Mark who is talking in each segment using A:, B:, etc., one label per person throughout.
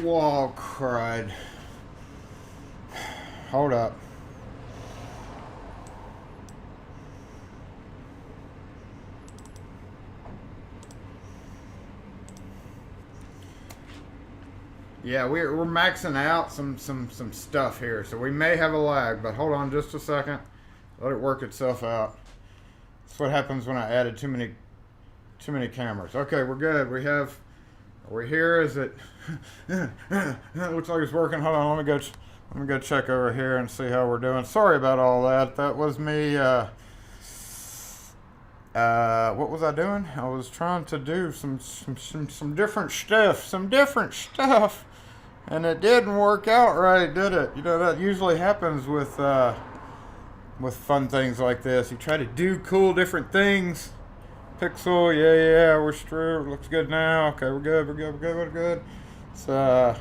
A: Whoa, crud. Hold up. Yeah, we're maxing out some stuff here, so we may have a lag, but hold on just a second. Let it work itself out. That's what happens when I added too many cameras. Okay, we're good. We're here. Is it? It looks like it's working. Hold on, let me go check over here and see how we're doing. Sorry about all that. That was me. What was I doing? I was trying to do some different stuff, and it didn't work out right, did it? You know, that usually happens with fun things like this. You try to do cool different things. Pixel, yeah, we're through. Looks good now. Okay, we're good. So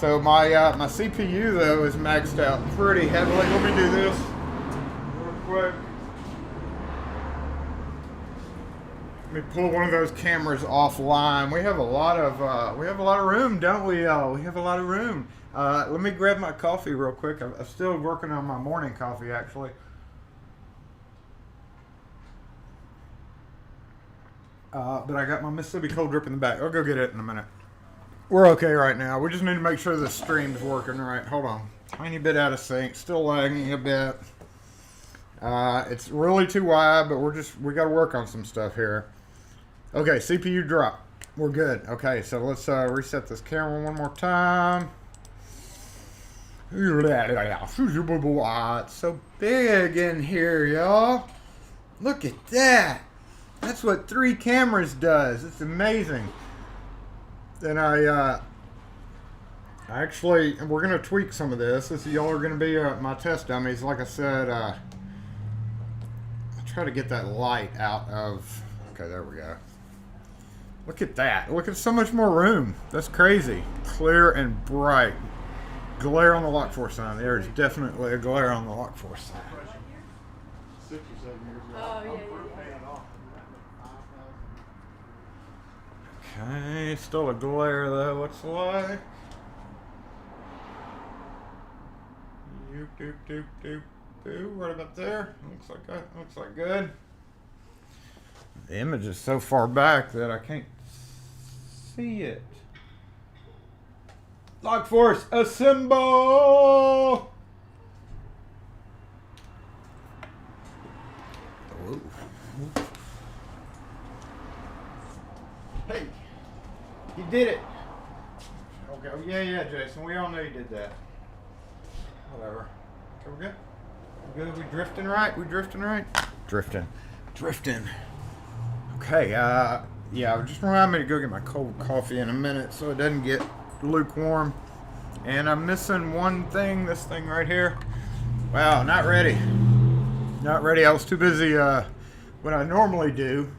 A: my CPU though is maxed out pretty heavily. Let me do this real quick. Let me pull one of those cameras offline. We have a lot of room, don't we, y'all? We have a lot of room. Let me grab my coffee real quick. I'm still working on my morning coffee, actually. But I got my Mississippi cold drip in the back. I'll go get it in a minute. We're okay right now. We just need to make sure the stream's working right. Hold on. Tiny bit out of sync. Still lagging a bit. It's really too wide, but we got to work on some stuff here. Okay, CPU drop. We're good. Okay, so let's reset this camera one more time. It's so big in here, y'all. Look at that. That's what 3 cameras does. It's amazing. Then we're going to tweak some of this. Y'all are going to be my test dummies. Like I said, I'll try to get that light out of... Okay, there we go. Look at that. Look at so much more room. That's crazy. Clear and bright. Glare on the Lock4 sign. There is definitely a glare on the Lock4 sign. 6 or 7 years ago. Oh, yeah. Okay, still a glare though. What's the lie? Right about there. Looks like good. The image is so far back that I can't see it. Lock4, assemble! Whoa. Hey, you did it. Okay, yeah, Jason. We all know you did that. Whatever. Okay, we're good. We're good. We drifting right? Drifting. Okay. Yeah. Just remind me to go get my cold coffee in a minute so it doesn't get lukewarm. And I'm missing one thing. This thing right here. Wow, not ready. I was too busy. What I normally do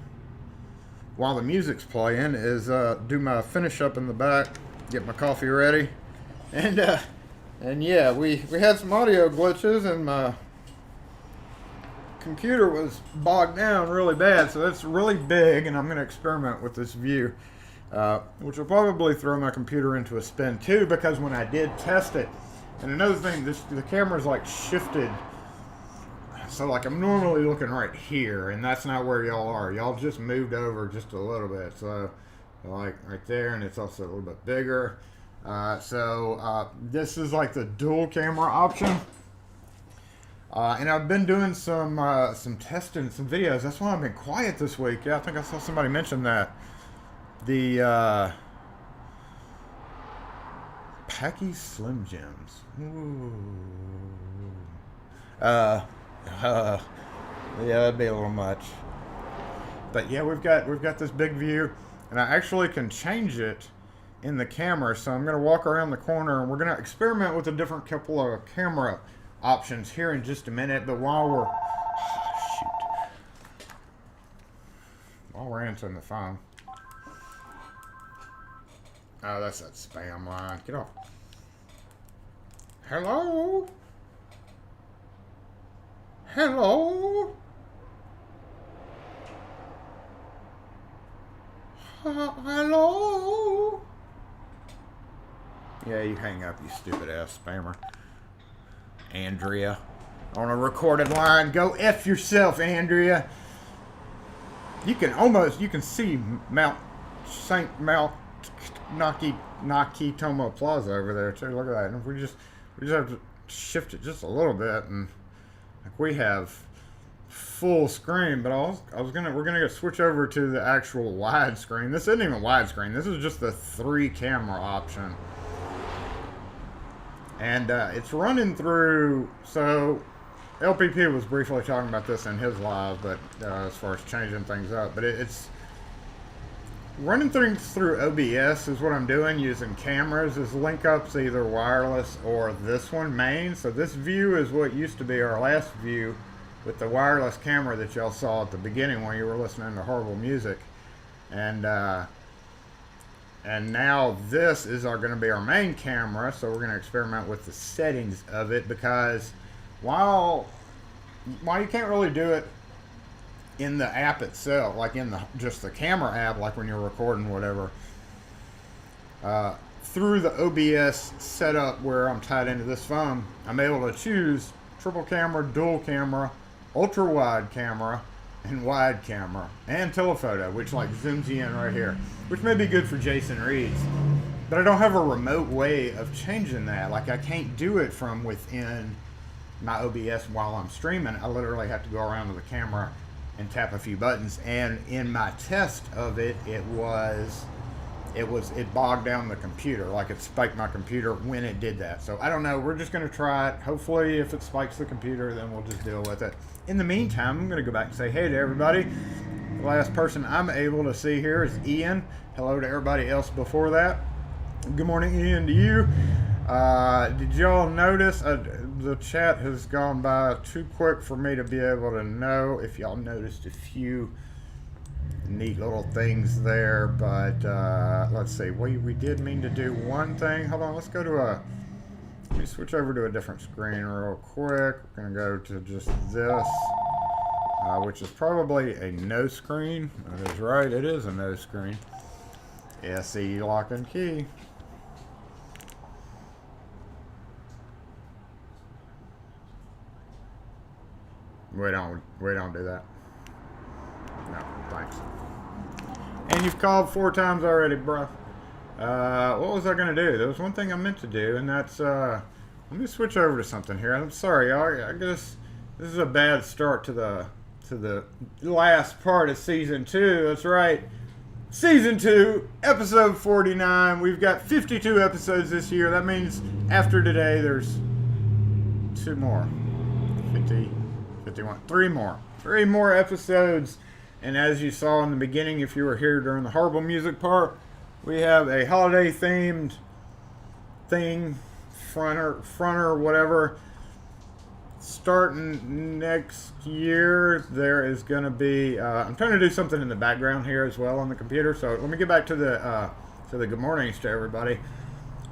A: while the music's playing is do my finish up in the back, get my coffee ready, and yeah, we had some audio glitches and my computer was bogged down really bad, so it's really big, and I'm going to experiment with this view, which will probably throw my computer into a spin too, because when I did test it, and another thing, the camera's like shifted. So like I'm normally looking right here, and that's not where y'all are. Y'all just moved over just a little bit. So like right there, and it's also a little bit bigger. This is like the dual camera option. And I've been doing some testing, some videos. That's why I've been quiet this week. Yeah, I think I saw somebody mention that. The Packy Slim Jims. Ooh. Yeah, that'd be a little much. But yeah, we've got this big view, and I actually can change it in the camera. So I'm going to walk around the corner, and we're going to experiment with a different couple of camera options here in just a minute. But while we're answering the phone. Oh, that's that spam line. Get off. Hello? Hello? Hello? Yeah, you hang up, you stupid ass spammer. Andrea. On a recorded line. Go F yourself, Andrea. You can see Mount St. Nakitomo Plaza over there too. Look at that. And if we just have to shift it just a little bit, and like we have full screen. But we're gonna switch over to the actual widescreen. This isn't even widescreen. This is just the 3 camera option, and it's running through. So LPP was briefly talking about this in his live, but as far as changing things up, but it's running things through OBS is what I'm doing using cameras. Is link ups either wireless or this one main. So this view is what used to be our last view with the wireless camera that y'all saw at the beginning when you were listening to horrible music, and now this is going to be our main camera. So we're going to experiment with the settings of it, because while you can't really do it in the app itself, like in just the camera app, like when you're recording whatever, through the OBS setup where I'm tied into this phone, I'm able to choose triple camera, dual camera, ultra wide camera, and wide camera, and telephoto, which like zooms you in right here, which may be good for Jason Reeds. But I don't have a remote way of changing that. Like I can't do it from within my OBS while I'm streaming. I literally have to go around to the camera and tap a few buttons. And in my test of it, it bogged down the computer. Like it spiked my computer when it did that. So I don't know. We're just going to try it. Hopefully, if it spikes the computer, then we'll just deal with it. In the meantime, I'm going to go back and say hey to everybody. The last person I'm able to see here is Ian. Hello to everybody else before that. Good morning, Ian, to you. Did y'all notice the chat has gone by too quick for me to be able to know if y'all noticed a few neat little things there, but let's see. We did mean to do one thing. Hold on, let's go to let me switch over to a different screen real quick. We're going to go to just this, which is probably a no screen. That is right, it is a no screen. SE lock and key. We don't do that. No, thanks. And you've called 4 times already, bro. What was I gonna do? There was one thing I meant to do, and that's let me switch over to something here. I'm sorry, y'all. I guess this is a bad start to the last part of season 2. That's right. Season 2, episode 49. We've got 52 episodes this year. That means after today, there's 2 more. 50, 51, 3 more. 3 more episodes. And as you saw in the beginning, if you were here during the horrible music part, we have a holiday themed thing, fronter, whatever. Starting next year, there is going to be, I'm trying to do something in the background here as well on the computer. So let me get back to the good mornings to everybody.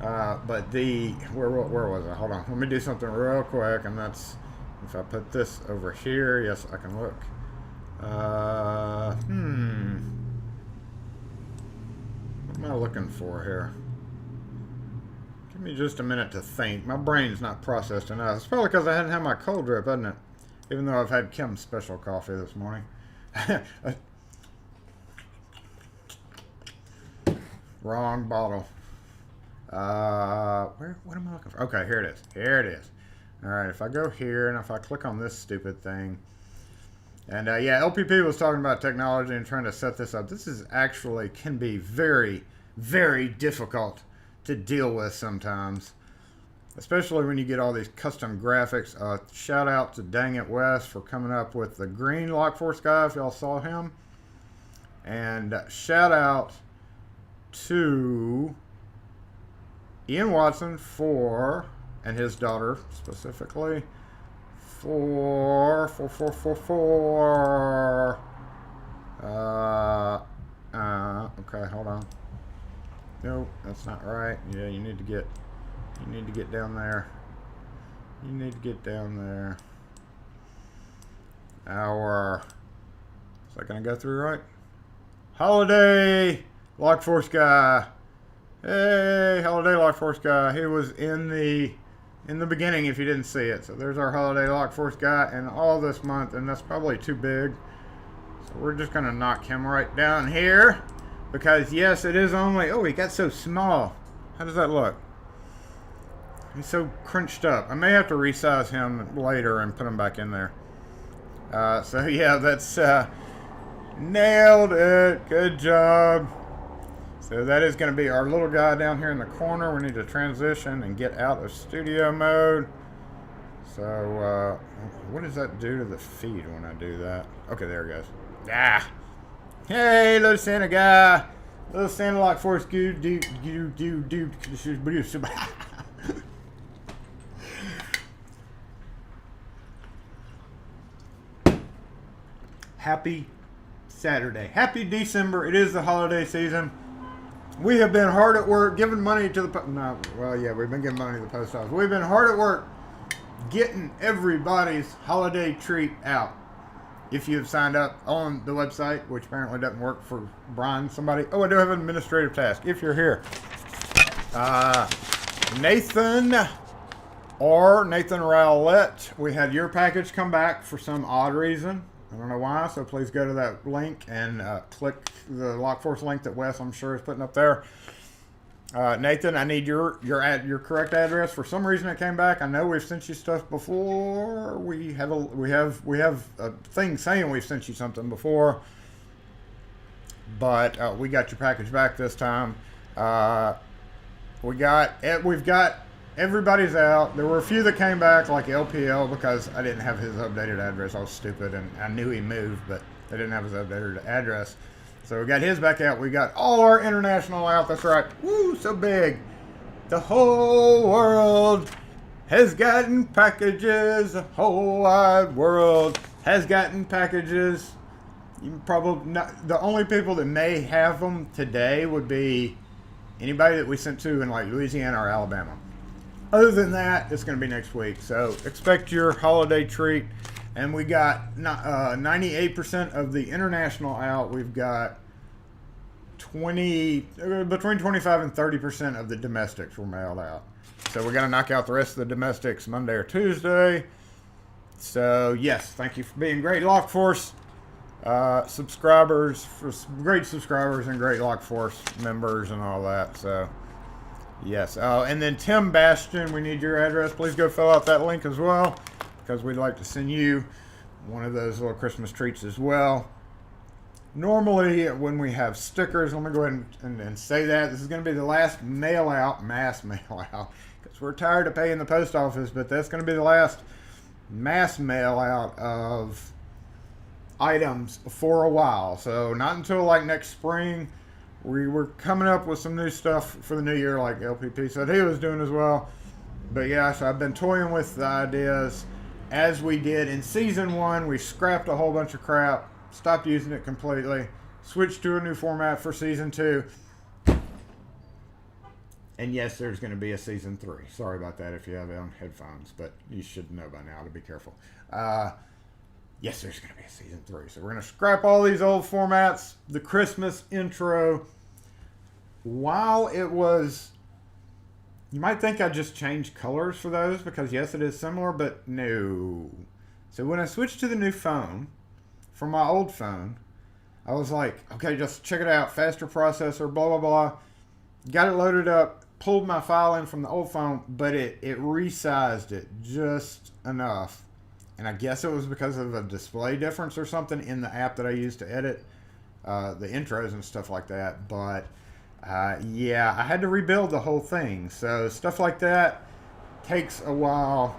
A: But where was I? Hold on. Let me do something real quick. And that's, if I put this over here, yes, I can look. What am I looking for here? Give me just a minute to think. My brain's not processed enough. It's probably because I hadn't had my cold drip, isn't it? Even though I've had Kim's special coffee this morning. Wrong bottle. What am I looking for? Okay, here it is. Here it is. Alright, if I go here and if I click on this stupid thing. And yeah, LPP was talking about technology and trying to set this up. This is actually can be very, very difficult to deal with sometimes. Especially when you get all these custom graphics. Shout out to Dang It West for coming up with the green Lock Force guy, if y'all saw him. And shout out to Ian Watson and his daughter specifically, okay, hold on. Nope, that's not right. Yeah, you need to get down there. You need to get down there. Is that gonna go through right? Holiday Lock Force guy. Hey, holiday lock force guy. He was in the beginning if you didn't see it. So there's our holiday lock force guy, and all this month, and that's probably too big. So we're just gonna knock him right down here because yes, it is only. Oh, he got so small. How does that look? He's so crunched up. I may have to resize him later and put him back in there. So yeah, that's nailed it. Good job. So that is going to be our little guy down here in the corner. We need to transition and get out of studio mode. So what does that do to the feed when I do that? Okay, there it goes. Ah. Hey, little Santa guy. Little Santa lock force goo. Happy Saturday. Happy December. It is the holiday season. We have been hard at work giving money to the... we've been giving money to the post office. We've been hard at work getting everybody's holiday treat out. If you have signed up on the website, which apparently doesn't work for Brian, somebody... Oh, I do have an administrative task. If you're here. Nathan Rowlett, we had your package come back for some odd reason. I don't know why, so please go to that link and click the Lockforce link that Wes, I'm sure, is putting up there. Nathan, I need your correct address. For some reason, it came back. I know we've sent you stuff before. We have a thing saying we've sent you something before, but we got your package back this time. We've got everybody's out. There were a few that came back, like LPL, because I didn't have his updated address. I was stupid, and I knew he moved, but they didn't have his updated address. So we got his back out. We got all our international out. That's right. Woo, so big. The whole world has gotten packages. The whole wide world has gotten packages. You probably not, the only people that may have them today would be anybody that we sent to in like Louisiana or Alabama. Other than that, it's going to be next week. So expect your holiday treat. And we got 98% of the international out. We've got between 25 and 30% of the domestics were mailed out. So we're going to knock out the rest of the domestics Monday or Tuesday. So yes, thank you for being great Lockforce subscribers, for great subscribers and great Lockforce members and all that. So yes. And then Tim Bastion, we need your address. Please go fill out that link as well, because we'd like to send you one of those little Christmas treats as well. Normally, when we have stickers, let me go ahead and say that. This is going to be the last mass mail out, because we're tired of paying the post office, but that's going to be the last mass mail out of items for a while. So not until like next spring. We were coming up with some new stuff for the new year, like LPP said he was doing as well. But yeah, so I've been toying with the ideas. As we did in season 1, we scrapped a whole bunch of crap, stopped using it completely, switched to a new format for season 2. And yes, there's going to be a season 3. Sorry about that if you have it on headphones, but you should know by now to be careful. Yes, there's going to be a season 3. So we're going to scrap all these old formats. The Christmas intro, while it was... You might think I just changed colors for those, because yes, it is similar, but no. So when I switched to the new phone from my old phone, I was like, okay, just check it out. Faster processor, blah, blah, blah. Got it loaded up, pulled my file in from the old phone, but it resized it just enough. And I guess it was because of a display difference or something in the app that I used to edit the intros and stuff like that. But yeah, I had to rebuild the whole thing. So stuff like that takes a while.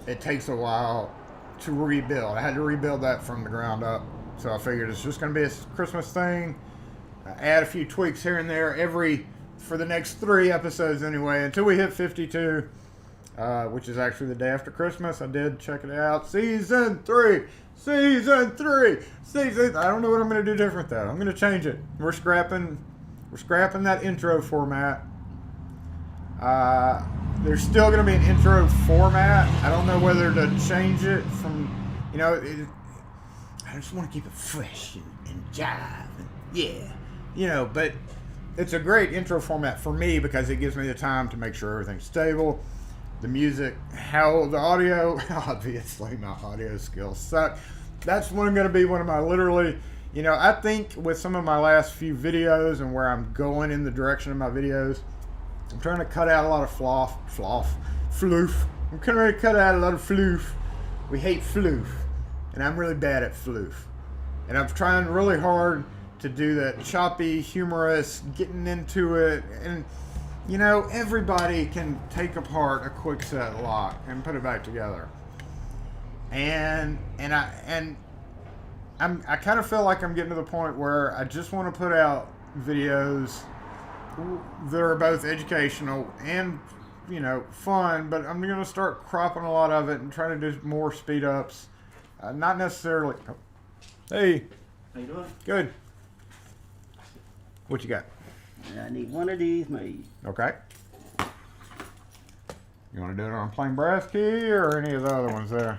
A: It takes a while to rebuild. I had to rebuild that from the ground up. So I figured it's just going to be a Christmas thing. Add a few tweaks here and there for the next 3 episodes anyway, until we hit 52. Which is actually the day after Christmas. I did check it out. Season 3. I don't know what I'm going to do different though. I'm going to change it. We're scrapping that intro format. There's still going to be an intro format. I don't know whether to change it from, I just want to keep it fresh and jive and yeah, but it's a great intro format for me because it gives me the time to make sure everything's stable. The music, how the audio, obviously my audio skills suck. That's going to be one of my literally, you know, I think with some of my last few videos and where I'm going in the direction of my videos, I'm trying to cut out a lot of floof. I'm trying to cut out a lot of floof. We hate floof, and I'm really bad at floof. And I'm trying really hard to do that choppy, humorous, getting into it, and you know, everybody can take apart a quickset lock and put it back together. And I kind of feel like I'm getting to the point where I just want to put out videos that are both educational and, you know, fun, but I'm going to start cropping a lot of it and try to do more speed ups. Not necessarily. Oh. Hey.
B: How you doing?
A: Good. What you got?
B: I need one of these made.
A: Okay. You want to do it on a plain brass key or any of the other ones there?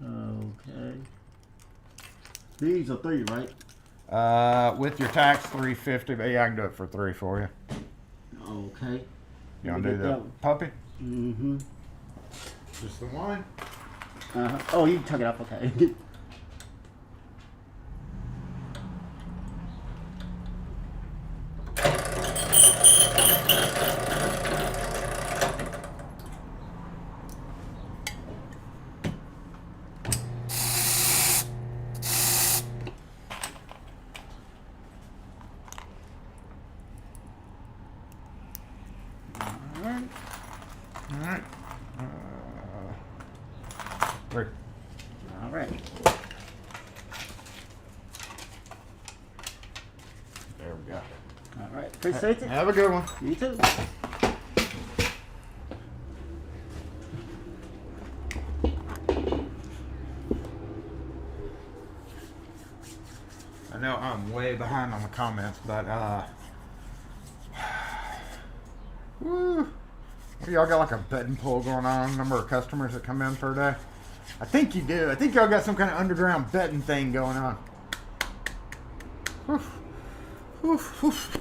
B: Okay. These are 3, right?
A: With your tax, $350, but yeah, I can do it for 3 for you.
B: Okay.
A: You want to do the puppy?
B: Mm-hmm.
A: Just the one?
B: Uh-huh. Oh, you took it off, okay.
A: Alright. 3.
B: All right.
A: There we go.
B: All right. Appreciate it.
A: Have a good one.
B: You too.
A: I know I'm way behind on the comments, but woo. Y'all got like a betting pool going on, number of customers that come in per day? I think you do. I think y'all got some kind of underground betting thing going on. Oof. Oof, oof.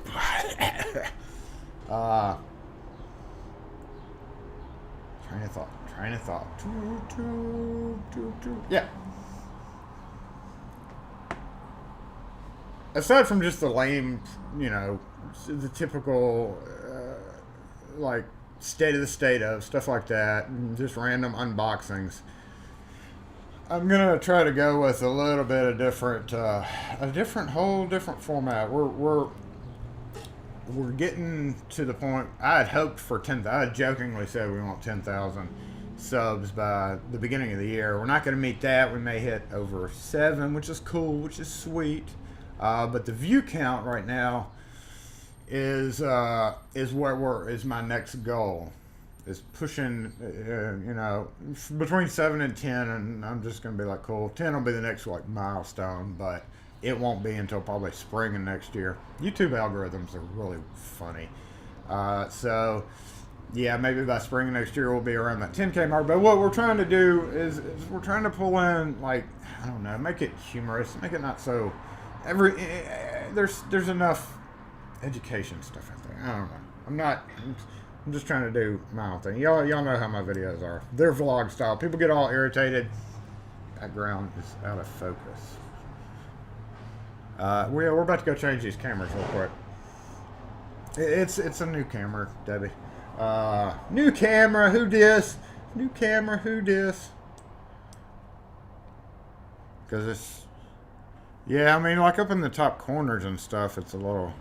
A: Train of thought. Yeah. Aside from just the lame, you know, the typical, like, state of stuff like that, and just random unboxings, I'm gonna try to go with a little bit of different, whole different format. We're getting to the point. I had hoped for 10,000. I had jokingly said we want 10,000 subs by the beginning of the year. We're not going to meet that. We may hit over 7, which is cool, which is sweet. But the view count right now is my next goal. Is pushing, you know, between 7 and 10, and I'm just gonna be like, cool. 10 will be the next like milestone, but it won't be until probably spring of next year. YouTube algorithms are really funny, so yeah, maybe by spring of next year we'll be around that 10K mark. But what we're trying to do is we're trying to pull in, like, I don't know, make it humorous, make it not so there's enough education stuff out there. I don't know. I'm just trying to do my own thing. Y'all know how my videos are. They're vlog style. People get all irritated. Background is out of focus. We're about to go change these cameras real quick. It's a new camera, Debbie. New camera, who dis? New camera, who dis? Because it's, yeah, I mean, like up in the top corners and stuff, it's a little,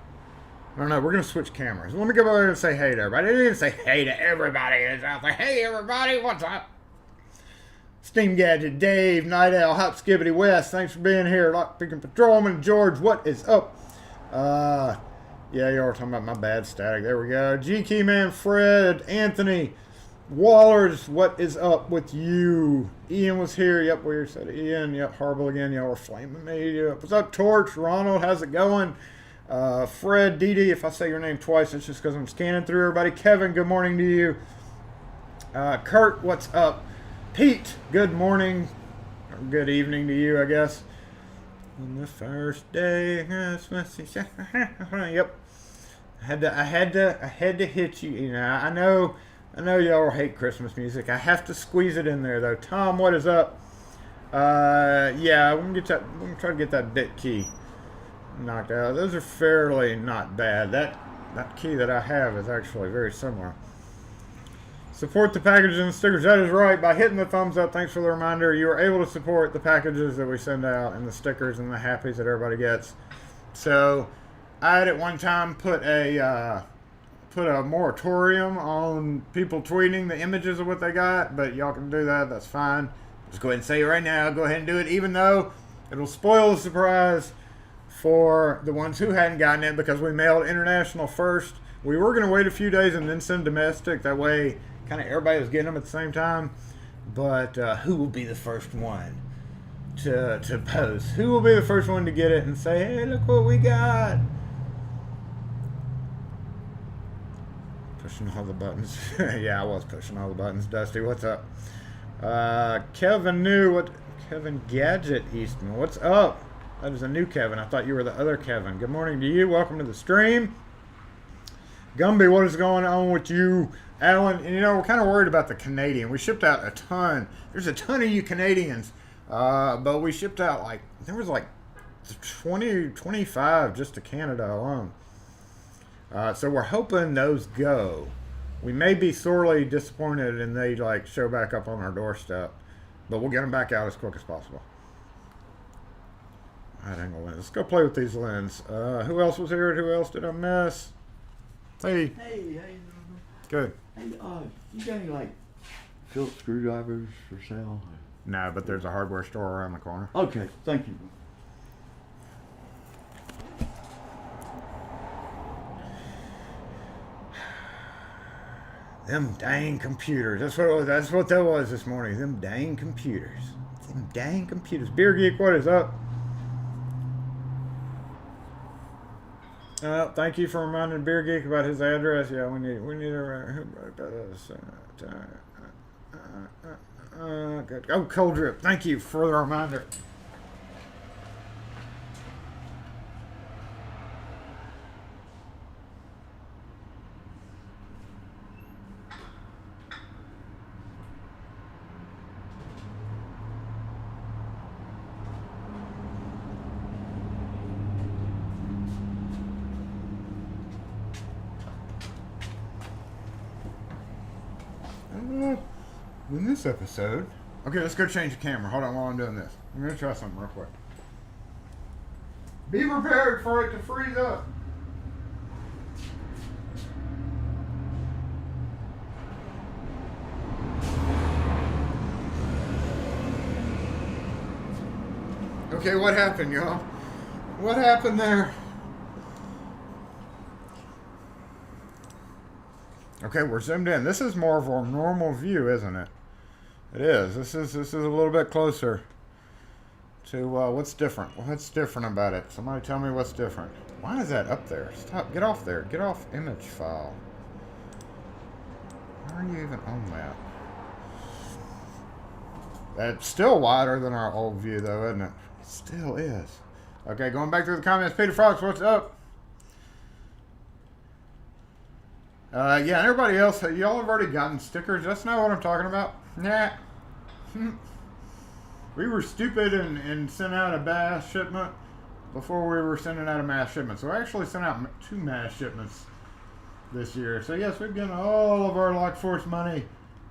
A: I don't know. We're going to switch cameras. Let me go over there and say hey to everybody. I didn't even say hey to everybody that's out there. Hey, everybody, what's up? Steam Gadget, Dave, Night Owl, Hop Skibbity West. Thanks for being here. Lockpicking Patrolman, George, what is up? Yeah, y'all were talking about my bad static. There we go. G Keyman, Fred, Anthony, Wallers, what is up with you? Ian was here. Yep, we said Ian. Yep, horrible again. Y'all were flaming me. Yep. What's up, Torch? Ronald, how's it going? Fred, Dee, if I say your name twice, it's just because I'm scanning through everybody. Kevin, good morning to you. Kurt, what's up? Pete, good morning. Or good evening to you, I guess. On the first day of Christmas. Yep. I had to hit you. You know, I know y'all hate Christmas music. I have to squeeze it in there though. Tom, what is up? Yeah, we're gonna try to get that bit key knocked out. Those are fairly not bad. That key that I have is actually very similar. Support the packages and stickers. That is right. By hitting the thumbs up, thanks for the reminder. You are able to support the packages that we send out and the stickers and the happies that everybody gets. So, I had at one time put a moratorium on people tweeting the images of what they got, but y'all can do that. That's fine. Just go ahead and say it right now. Go ahead and do it, even though it'll spoil the surprise for the ones who hadn't gotten it because we mailed international first. We were going to wait a few days and then send domestic. That way, kind of everybody was getting them at the same time. But who will be the first one to post? Who will be the first one to get it and say, hey, look what we got? Pushing all the buttons. Yeah, I was pushing all the buttons. Dusty, what's up? Kevin Kevin Gadget Eastman, what's up? That is a new Kevin. I thought you were the other Kevin. Good morning to you. Welcome to the stream. Gumby, what is going on with you? Alan, and you know, we're kind of worried about the Canadian. We shipped out a ton. There's a ton of you Canadians. But we shipped out there was 20, 25 just to Canada alone. So we're hoping those go. We may be sorely disappointed and they show back up on our doorstep. But we'll get them back out as quick as possible. Alright, angle lens. Let's go play with these lenses. Who else was here? Who else did I miss? Hey.
B: Hey, how you doing?
A: Good.
B: Hey, you got any Phillips screwdrivers for sale?
A: No, but there's a hardware store around the corner.
B: Okay, thank you.
A: Them dang computers. That's what that was this morning. Them dang computers. Them dang computers. Beer Geek, what is up? Thank you for reminding Beer Geek about his address. Yeah, we need a good. Oh, Cold Drip. Thank you for the reminder. In this episode, okay, let's go change the camera. Hold on while I'm doing this. I'm gonna try something real quick. Be prepared for it to freeze up. Okay, what happened, y'all? What happened there? Okay, we're zoomed in. This is more of a normal view, isn't it? It is. This is a little bit closer to what's different. What's different about it? Somebody tell me what's different. Why is that up there? Stop. Get off there. Get off image file. Why are you even on that? That's still wider than our old view, though, isn't it? It still is. Okay, going back through the comments. Peter Frogs, what's up? Yeah, and everybody else, y'all have already gotten stickers. That's not what I'm talking about. Nah. We were stupid and sent out a mass shipment before we were sending out a mass shipment. So I actually sent out 2 mass shipments this year. So yes, we've given all of our Lock Force money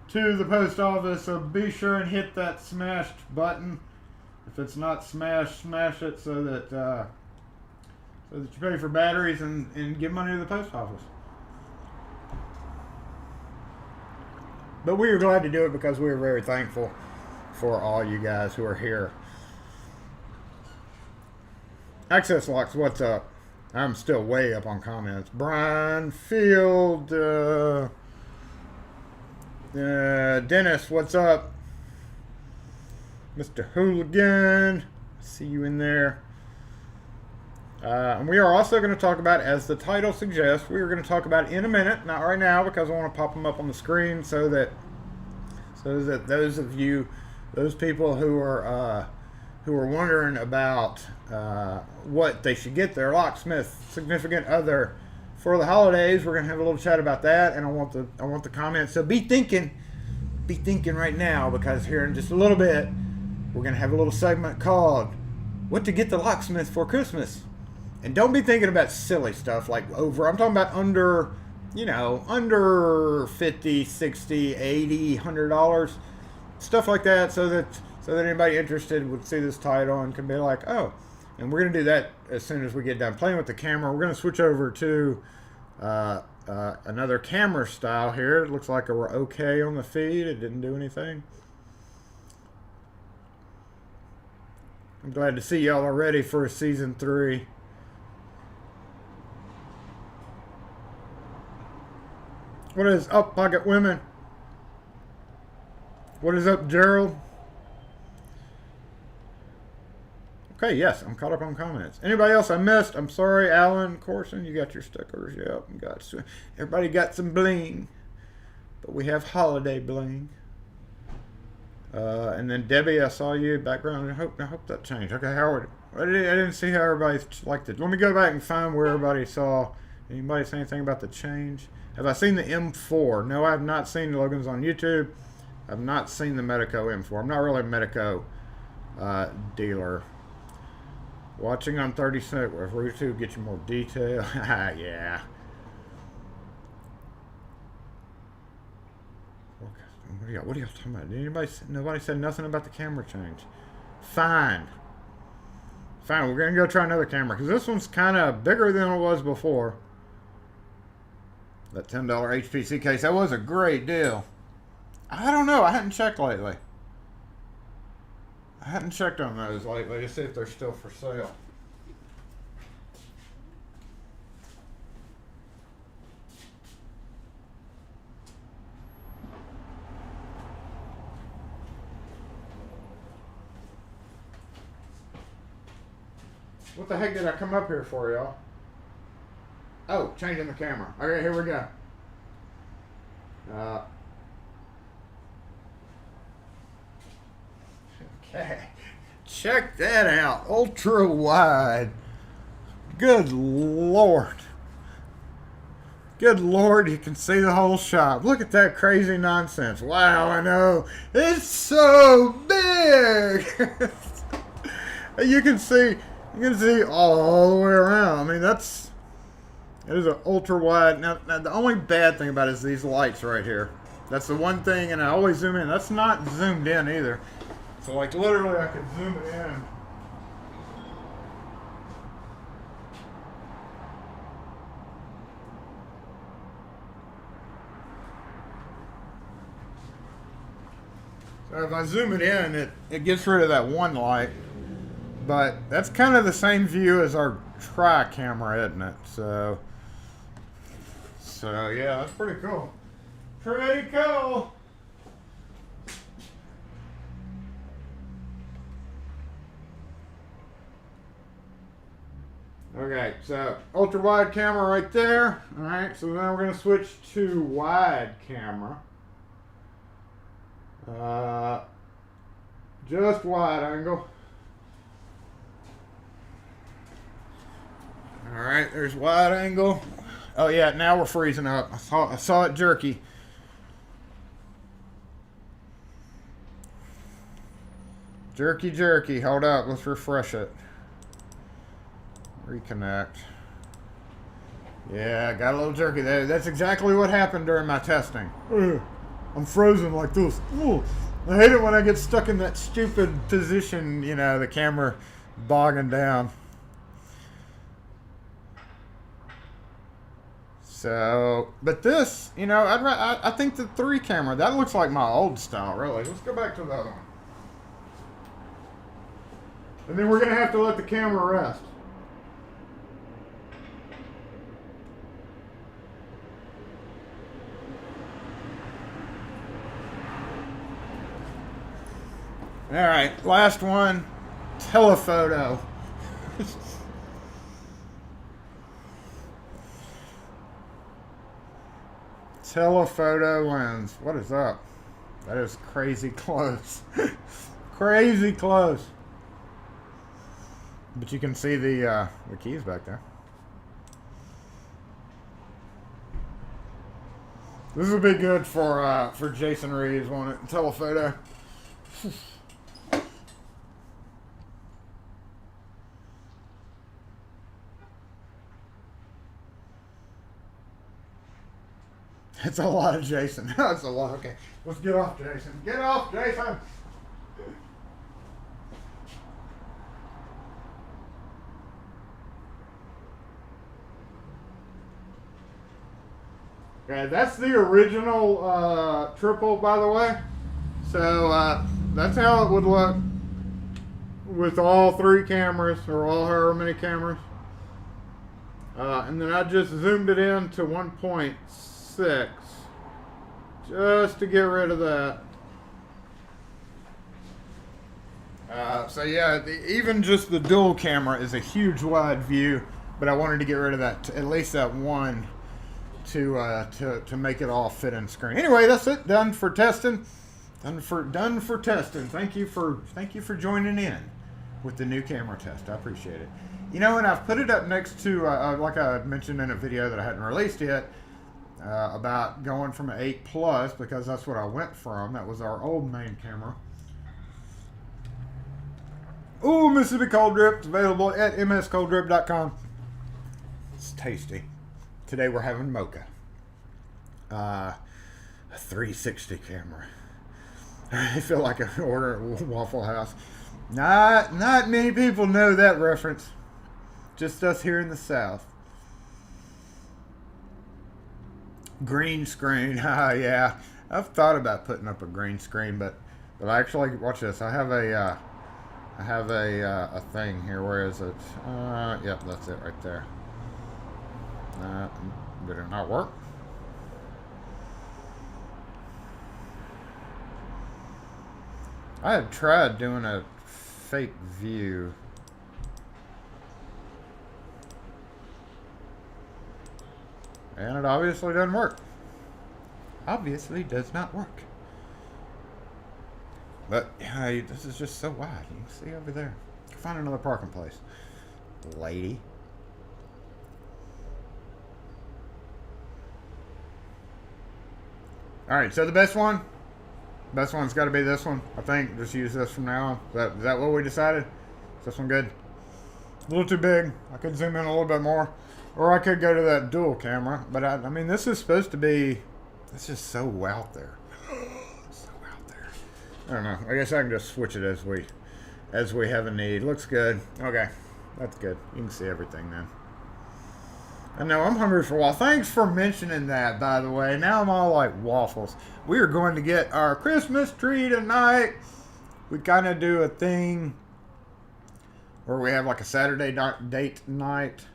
A: to the post office. So be sure and hit that smashed button. If it's not smashed, smash it so that you pay for batteries and give money to the post office. But we were glad to do it because we were very thankful for all you guys who are here. Access Locks, what's up? I'm still way up on comments. Brian Field, Dennis, what's up? Mr. Hooligan, see you in there. And we are also going to talk about, as the title suggests, we are going to talk about in a minute, not right now, because I want to pop them up on the screen so that those of you, those people who are who are wondering about what they should get their locksmith significant other for the holidays. We're gonna have a little chat about that, and I want the comments. So be thinking right now, because here in just a little bit we're gonna have a little segment called "What to Get the Locksmith for Christmas." And don't be thinking about silly stuff like over. I'm talking about under, under 50, 60, 80, $100, stuff like that, so that anybody interested would see this title and can be like, oh. And we're gonna do that as soon as we get done playing with the camera. We're gonna switch over to another camera style here. It looks like we're okay on the feed. It didn't do anything. I'm glad to see y'all are ready for season 3. What is up, Pocket Women? What is up, Gerald? Okay, yes, I'm caught up on comments. Anybody else I missed? I'm sorry, Alan Corson, you got your stickers. Yep, everybody got some bling, but we have holiday bling. And then Debbie, I saw you background. I hope that changed. Okay, Howard, I didn't see how everybody liked it. Let me go back and find where everybody saw. Anybody say anything about the change? Have I seen the M4? No, I have not seen Logan's on YouTube. I've not seen the Medico M4. I'm not really a Medico dealer. Watching on 36 with Route 2 get you more detail. Yeah. What are y'all talking about? Nobody said nothing about the camera change. Fine. We're gonna go try another camera because this one's kind of bigger than it was before. That $10 HPC case, that was a great deal. I don't know. I hadn't checked lately. I hadn't checked on those lately to see if they're still for sale. What the heck did I come up here for, y'all? Oh, changing the camera. Okay, here we go. Okay, check that out. Ultra wide. Good Lord. Good Lord, you can see the whole shop. Look at that crazy nonsense. Wow, I know. It's so big. You can see all the way around. I mean, it is an ultra wide. Now, the only bad thing about it is these lights right here. That's the one thing, and I always zoom in. That's not zoomed in either. So, like, literally, I could zoom it in. So if I zoom it in, it gets rid of that one light. But that's kind of the same view as our tri-camera, isn't it? So yeah, that's pretty cool. Pretty cool. Okay, so ultra wide camera right there. All right, so now we're going to switch to wide camera. Just wide angle. All right, there's wide angle. Oh yeah, now we're freezing up. I saw it jerky. Jerky. Hold up, let's refresh it. Reconnect. Yeah, got a little jerky there. That's exactly what happened during my testing. I'm frozen like this. I hate it when I get stuck in that stupid position, the camera bogging down. So, but this, I think the 3 camera, that looks like my old style, really. Let's go back to the other one. And then we're going to have to let the camera rest. All right, last one, telephoto. Telephoto lens. What is up? That is crazy close. Crazy close. But you can see the keys back there. This will be good for Jason Reeves, won't it? Telephoto. It's a lot of Jason. That's a lot. Okay, let's get off, Jason. Get off, Jason. Okay, that's the original triple, by the way. So that's how it would look with all 3 cameras, or all however many cameras. And then I just zoomed it in to 1.6 just to get rid of that. So yeah, even just the dual camera is a huge wide view, but I wanted to get rid of that, at least that one, to make it all fit in screen. Anyway, that's it. Done for testing. Done for testing. Thank you for joining in with the new camera test. I appreciate it. You know, and I've put it up next to like I mentioned in a video that I hadn't released yet, about going from an 8 Plus, because that's what I went from. That was our old main camera. Ooh, Mississippi Cold Drip. It's available at mscolddrip.com. It's tasty. Today we're having mocha. A 360 camera. I feel like I order at Waffle House. Not many people know that reference. Just us here in the South. Green screen. Yeah. I've thought about putting up a green screen, but I actually, watch this. I have a thing here. Where is it? Yep, that's it right there. Did it not work? I had tried doing a fake view. And it obviously doesn't work. Obviously does not work. But yeah, this is just so wide. You can see over there. Find another parking place, lady. Alright, so the best one's got to be this one. I think just use this from now on. Is that what we decided? Is this one good? A little too big. I could zoom in a little bit more. Or I could go to that dual camera. But I mean, this is supposed to be, it's just so out there. So out there. I don't know. I guess I can just switch it as we have a need. Looks good. Okay. That's good. You can see everything then. I know, I'm hungry for waffles. Thanks for mentioning that, by the way. Now I'm all like waffles. We are going to get our Christmas tree tonight. We kind of do a thing where we have like a Saturday date night.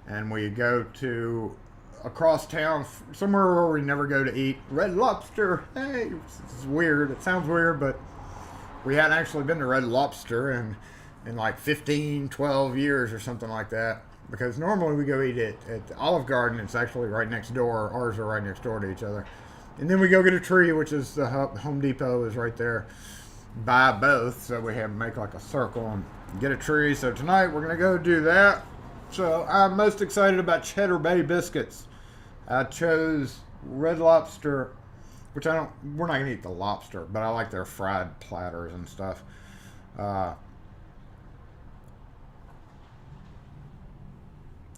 A: And we go to across town, somewhere where we never go to eat. Red Lobster. Hey, it's weird. It sounds weird, but we hadn't actually been to Red Lobster in like 15, 12 years or something like that. Because normally we go eat at the Olive Garden. It's actually right next door. Ours are right next door to each other. And then we go get a tree, which is the Home Depot is right there by both. So we have to make like a circle and get a tree. So tonight we're going to go do that. So I'm most excited about Cheddar Bay biscuits. I chose Red Lobster, which we're not going to eat the lobster, but I like their fried platters and stuff.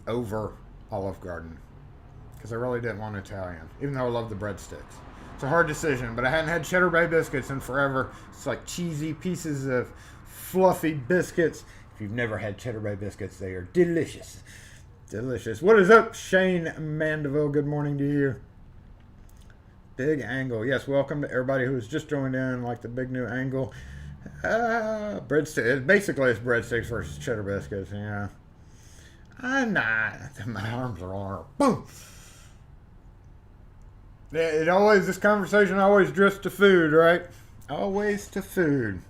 A: Over Olive Garden, because I really didn't want Italian, even though I love the breadsticks. It's a hard decision, but I hadn't had Cheddar Bay biscuits in forever. It's like cheesy pieces of fluffy biscuits. If you've never had Cheddar Bay biscuits, they are delicious. Delicious. What is up, Shane Mandeville? Good morning to you. Big Angle. Yes, welcome to everybody who's just joined in, like the big new angle. Breadsticks. Basically, it's breadsticks versus cheddar biscuits, yeah. I'm not. My arms are all boom. This conversation always drifts to food, right? Always to food.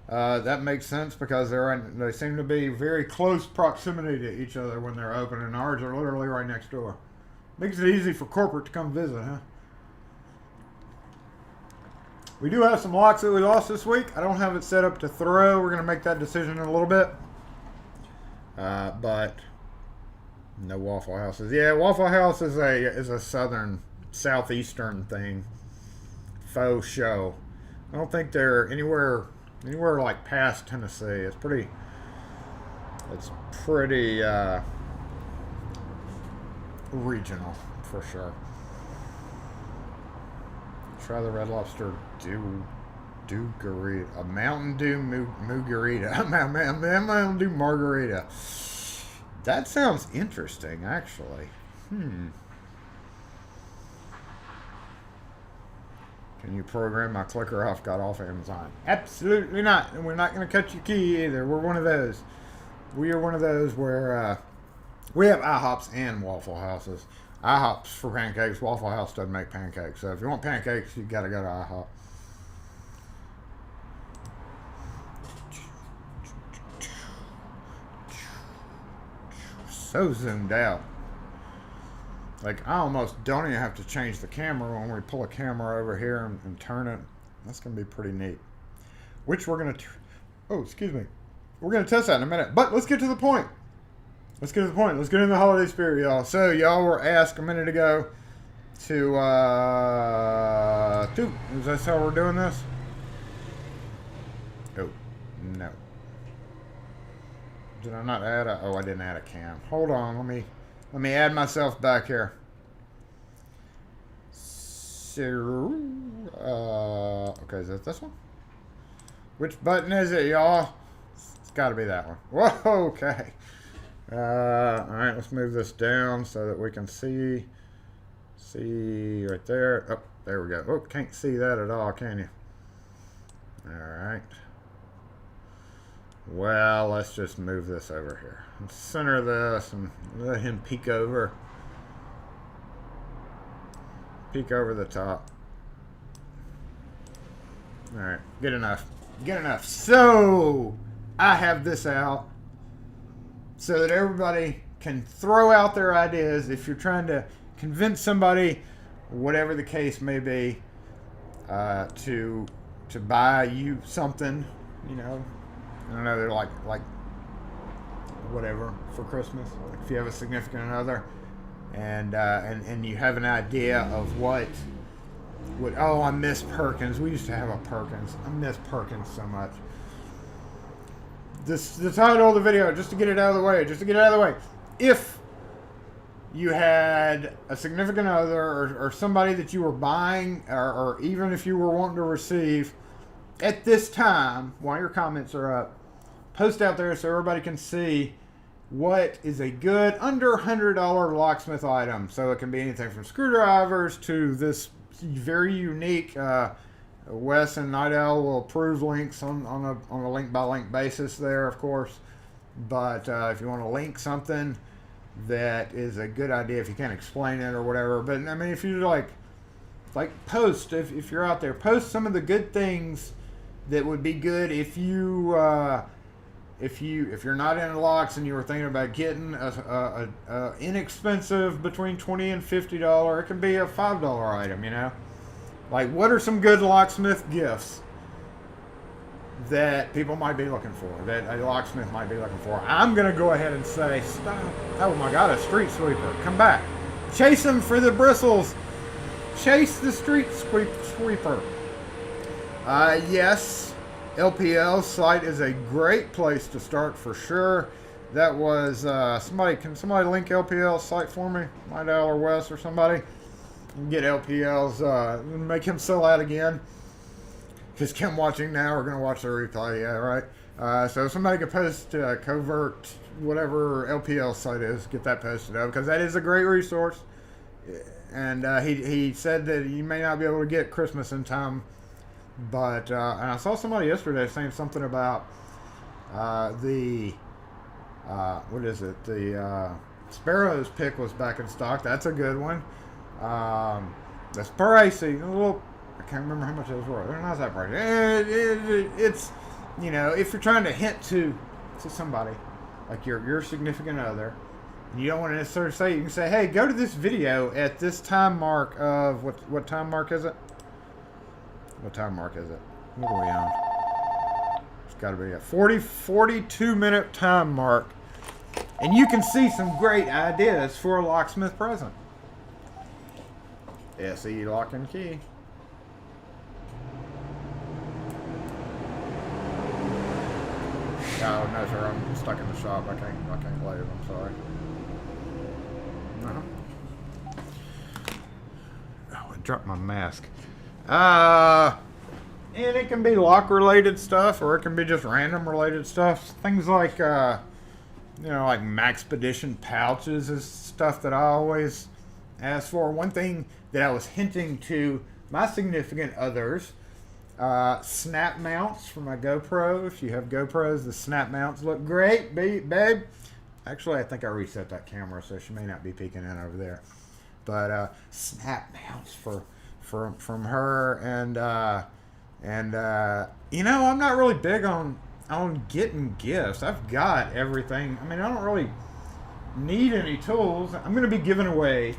A: That makes sense because they seem to be very close proximity to each other when they're open, and ours are literally right next door. Makes it easy for corporate to come visit, huh? We do have some locks that we lost this week. I don't have it set up to throw. We're going to make that decision in a little bit. But no Waffle Houses. Yeah, Waffle House is a southeastern thing. Faux show. I don't think they're anywhere like past Tennessee. It's pretty regional for sure. Try the Red Lobster Margarita. A Mountain Dew Margarita. Mountain Dew Margarita. That sounds interesting, actually. Can you program my clicker off? Got off Amazon. Absolutely not. And we're not going to cut your key either. We're one of those. We are one of those where we have IHOPs and Waffle Houses. IHOP's for pancakes. Waffle House doesn't make pancakes. So if you want pancakes, you got to go to IHOP. So zoomed out. Like, I almost don't even have to change the camera when we pull a camera over here and turn it. That's going to be pretty neat. Which we're going to... Oh, excuse me. We're going to test that in a minute. But let's get to the point. Let's get in the holiday spirit, y'all. So, y'all were asked a minute ago to... Is that how we're doing this? Oh, no. Did I not add a... Oh, I didn't add a cam. Hold on, let me add myself back here. So, okay, is that this one? Which button is it, y'all? It's got to be that one. Whoa, okay. All right, let's move this down so that we can see right there. Oh, there we go. Oh, can't see that at all, can you? All right. Well, let's just move this over here. Center this and let him peek over. Peek over the top. All right, good enough. Good enough. So, I have this out so that everybody can throw out their ideas if you're trying to convince somebody, whatever the case may be, to buy you something, you know. I don't know, they're like whatever for Christmas. Like if you have a significant other, and you have an idea of what. Oh, I miss Perkins. We used to have a Perkins. I miss Perkins so much. The title of the video, just to get it out of the way. If you had a significant other or somebody that you were buying, or even if you were wanting to receive, at this time, while your comments are up, post out there so everybody can see what is a good under $100 locksmith item. So it can be anything from screwdrivers to this very unique, Wes and Night Owl will approve links on a link by link basis there, of course. But if you want to link something that is a good idea, if you can't explain it or whatever. But I mean, if you like post, if you're out there, post some of the good things that would be good if you're not into locks and you were thinking about getting a inexpensive between $20 and $50. It can be a $5 item, you know. Like, what are some good locksmith gifts that people might be looking for, that a locksmith might be looking for? I'm gonna go ahead and say, stop. Oh my God, a street sweeper! Come back, chase him for the bristles. Chase the street sweeper. Yes. LPL's site is a great place to start for sure. That was can somebody link LPL's site for me? Night Owl or Wes or somebody. Get LPL's make him sell out again. Because Kim watching now, we're gonna watch the replay. Yeah, right. So somebody could post covert whatever LPL's site is. Get that posted up because that is a great resource. And he said that you may not be able to get Christmas in time. But, and I saw somebody yesterday saying something about what is it? The Sparrow's pick was back in stock. That's a good one. That's pricey. I can't remember how much those were. They're not that pricey. It's, you know, if you're trying to hint to somebody, like your significant other, and you don't want to necessarily say, you can say, hey, go to this video at this time mark of, what time mark is it? What time mark is it? What are we on? It's got to be a 42-minute time mark. And you can see some great ideas for a locksmith present. SE lock and key. Oh, no, sir. I'm stuck in the shop. I can't leave. I'm sorry. No. Oh, I dropped my mask. And it can be lock related stuff, or it can be just random related stuff. Things like, like Maxpedition pouches is stuff that I always ask for. One thing that I was hinting to my significant others, snap mounts for my GoPro. If you have GoPros, the snap mounts look great, babe. Actually, I think I reset that camera, so she may not be peeking in over there. But snap mounts from her, and I'm not really big on getting gifts. I've got everything. I mean, I don't really need any tools. I'm going to be giving away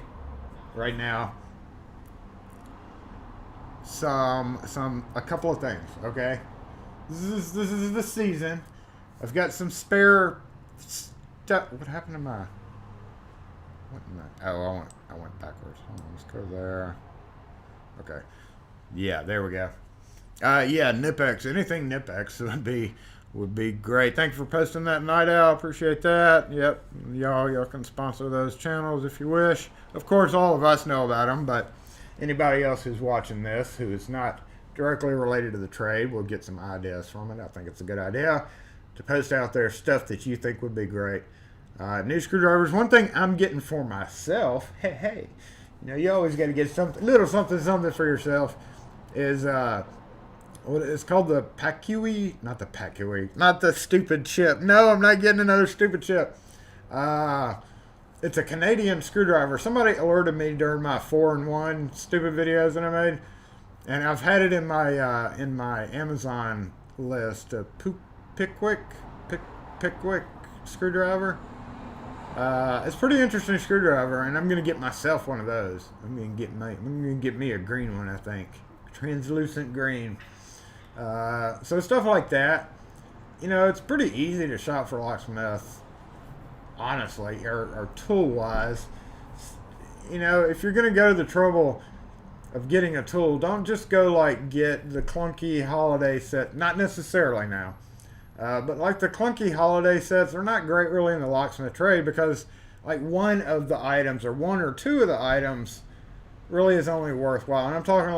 A: right now a couple of things. Okay, this is the season. I've got some spare stuff. What happened to my? What in the? Oh, I went backwards. Hold on, let's go there. Okay, yeah, there we go. Yeah, Nipex. Anything Nipex would be great. Thank you for posting that, Night Owl. Appreciate that. Yep, y'all can sponsor those channels if you wish. Of course, all of us know about them, but anybody else who's watching this who is not directly related to the trade will get some ideas from it. I think it's a good idea to post out there stuff that you think would be great. New screwdrivers. One thing I'm getting for myself. Hey, you always got to get something for yourself. Is it's called the Pacui, not the stupid chip. No, I'm not getting another stupid chip. It's a Canadian screwdriver. Somebody alerted me during my 4-in-1 stupid videos that I made, and I've had it in my Amazon list. Pickwick screwdriver. It's a pretty interesting screwdriver, and I'm gonna get myself one of those. I'm gonna get me a green one. I think translucent green. So stuff like that. It's pretty easy to shop for locksmiths, honestly, or tool wise. If you're gonna go to the trouble of getting a tool, don't just go get the clunky holiday set. Not necessarily now. But like the clunky holiday sets, they're not great really in the locksmith trade, because one of the items or one or two of the items really is only worthwhile. And I'm talking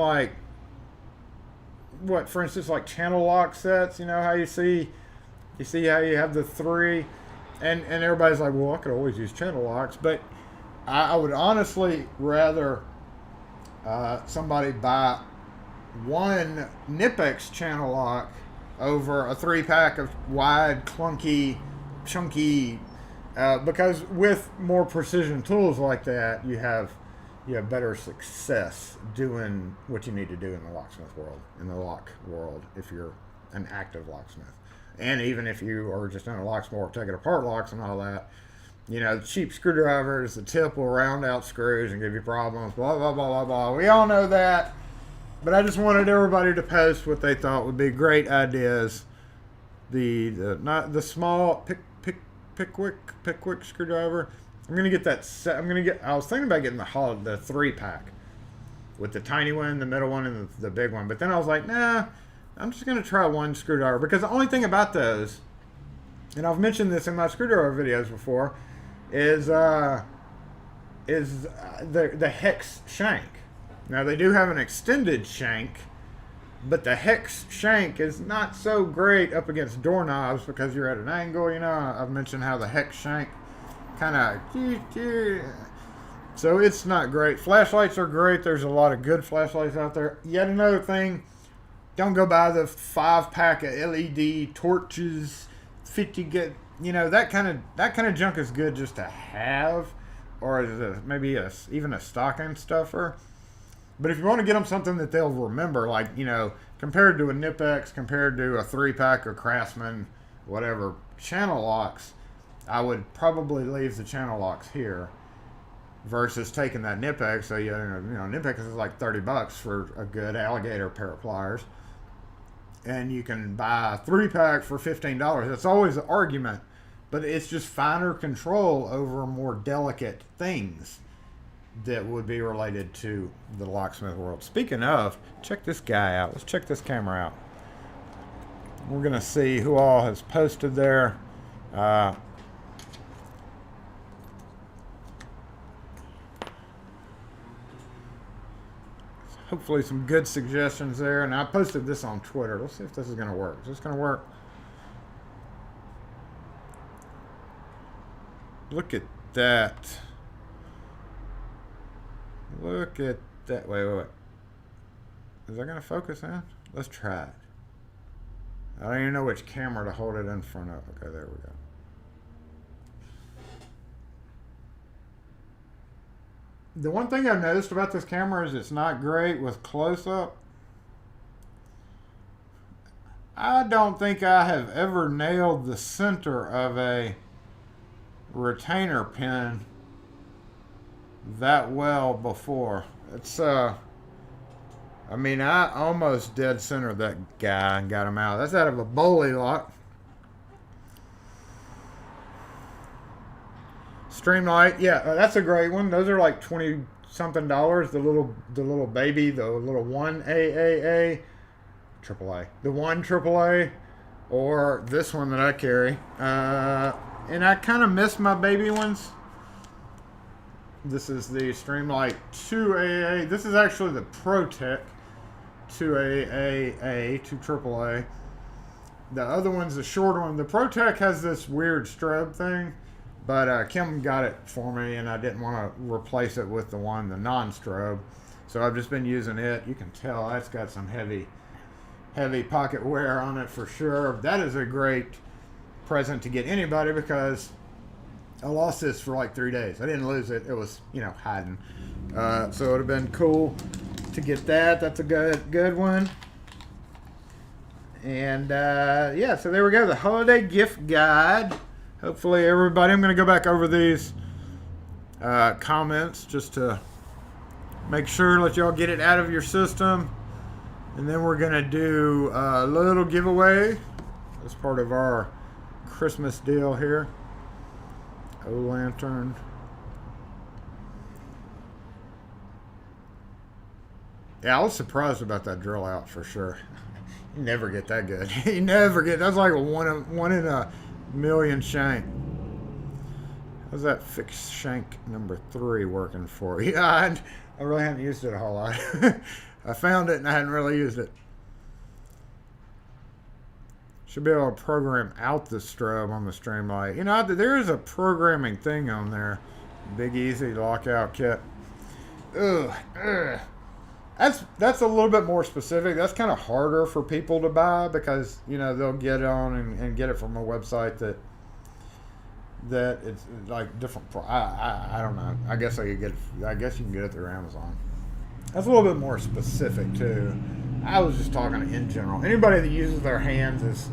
A: for instance, channel lock sets. How you see how you have the 3, and everybody's like, well, I could always use channel locks, but I would honestly rather somebody buy one Nipex channel lock over a 3-pack of wide, clunky, chunky, because with more precision tools like that, you have better success doing what you need to do in the locksmith world, in the lock world, if you're an active locksmith. And even if you are just in a locksmith taking apart locks and all that, cheap screwdrivers, the tip will round out screws and give you problems, blah, blah, blah, blah, blah. We all know that. But I just wanted everybody to post what they thought would be great ideas. Not the small Pickwick screwdriver. I'm gonna get that set. I was thinking about getting the 3-pack with the tiny one, the middle one, and the big one. But then I was like, nah, I'm just gonna try one screwdriver, because the only thing about those, and I've mentioned this in my screwdriver videos before, is the hex shank. Now, they do have an extended shank, but the hex shank is not so great up against doorknobs because you're at an angle. I've mentioned how the hex shank kind of... So it's not great. Flashlights are great. There's a lot of good flashlights out there. Yet another thing, don't go buy the 5-pack of LED torches, 50 get... that kind of junk is good just to have, or as maybe even a stocking stuffer. But if you want to get them something that they'll remember, compared to a Nipex, compared to a 3-pack or Craftsman, whatever, channel locks, I would probably leave the channel locks here versus taking that Nipex. So Nipex is like $30 for a good alligator pair of pliers, and you can buy a 3-pack for $15. That's always the argument, but it's just finer control over more delicate things that would be related to the locksmith world. Speaking of, check this guy out. Let's check this camera out. We're gonna see who all has posted there. Hopefully some good suggestions there. And I posted this on Twitter. Let's see if this is gonna work. Is this gonna work? Look at that. Look at that. Wait. Is that gonna focus in? Let's try it. I don't even know which camera to hold it in front of. Okay, there we go. The one thing I've noticed about this camera is it's not great with close-up. I don't think I have ever nailed the center of a retainer pin that well before. It's I mean, I almost dead centered that guy and got him out. That's out of a Boley lock. Streamlight, yeah, that's a great one. Those are like $20-something. The little baby, the little 1 AAA, AAA, the 1 AAA, or this one that I carry. And I kind of miss my baby ones. This is the Streamlight 2AA. This is actually the ProTech 2AAA, 2 AAA. The other one's the shorter one. The ProTech has this weird strobe thing, but Kim got it for me, and I didn't want to replace it with the non-strobe. So I've just been using it. You can tell that's got some heavy pocket wear on it for sure. That is a great present to get anybody because I lost this for like 3 days. I didn't lose it. It was, hiding. So it would have been cool to get that. That's a good one. And yeah, so there we go. The holiday gift guide. Hopefully everybody, I'm going to go back over these comments just to make sure, let y'all get it out of your system. And then we're going to do a little giveaway as part of our Christmas deal here. O-lantern. Yeah, I was surprised about that drill out for sure. You never get that good. You never get, that's like a one in a million shank. How's that fixed shank number 3 working for you? I really haven't used it a whole lot. I found it and I hadn't really used it. Should be able to program out the strobe on the Streamlight. There is a programming thing on there. Big Easy lockout kit. Ugh. That's a little bit more specific. That's kind of harder for people to buy because they'll get on and get it from a website that it's like different. I don't know. I guess you can get it through Amazon. That's a little bit more specific too. I was just talking in general. Anybody that uses their hands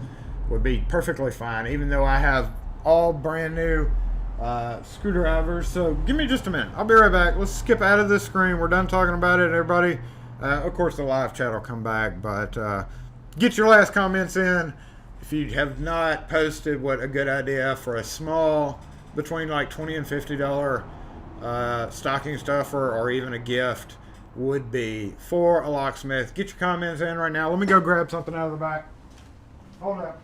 A: would be perfectly fine, even though I have all brand new screwdrivers. So give me just a minute. I'll be right back. Let's skip out of this screen. We're done talking about it, everybody. Of course, the live chat will come back, but get your last comments in. If you have not posted what a good idea for a small, between like $20 and $50 stocking stuffer or even a gift would be for a locksmith. Get your comments in right now. Let me go grab something out of the back. Hold up.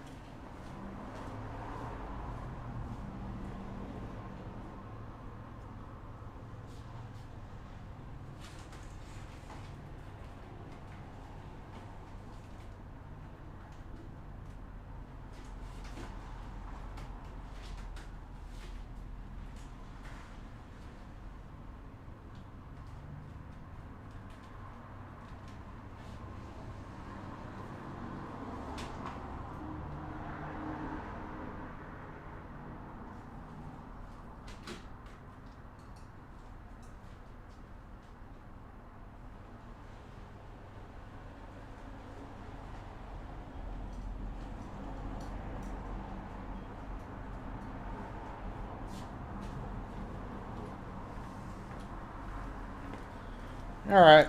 A: Alright.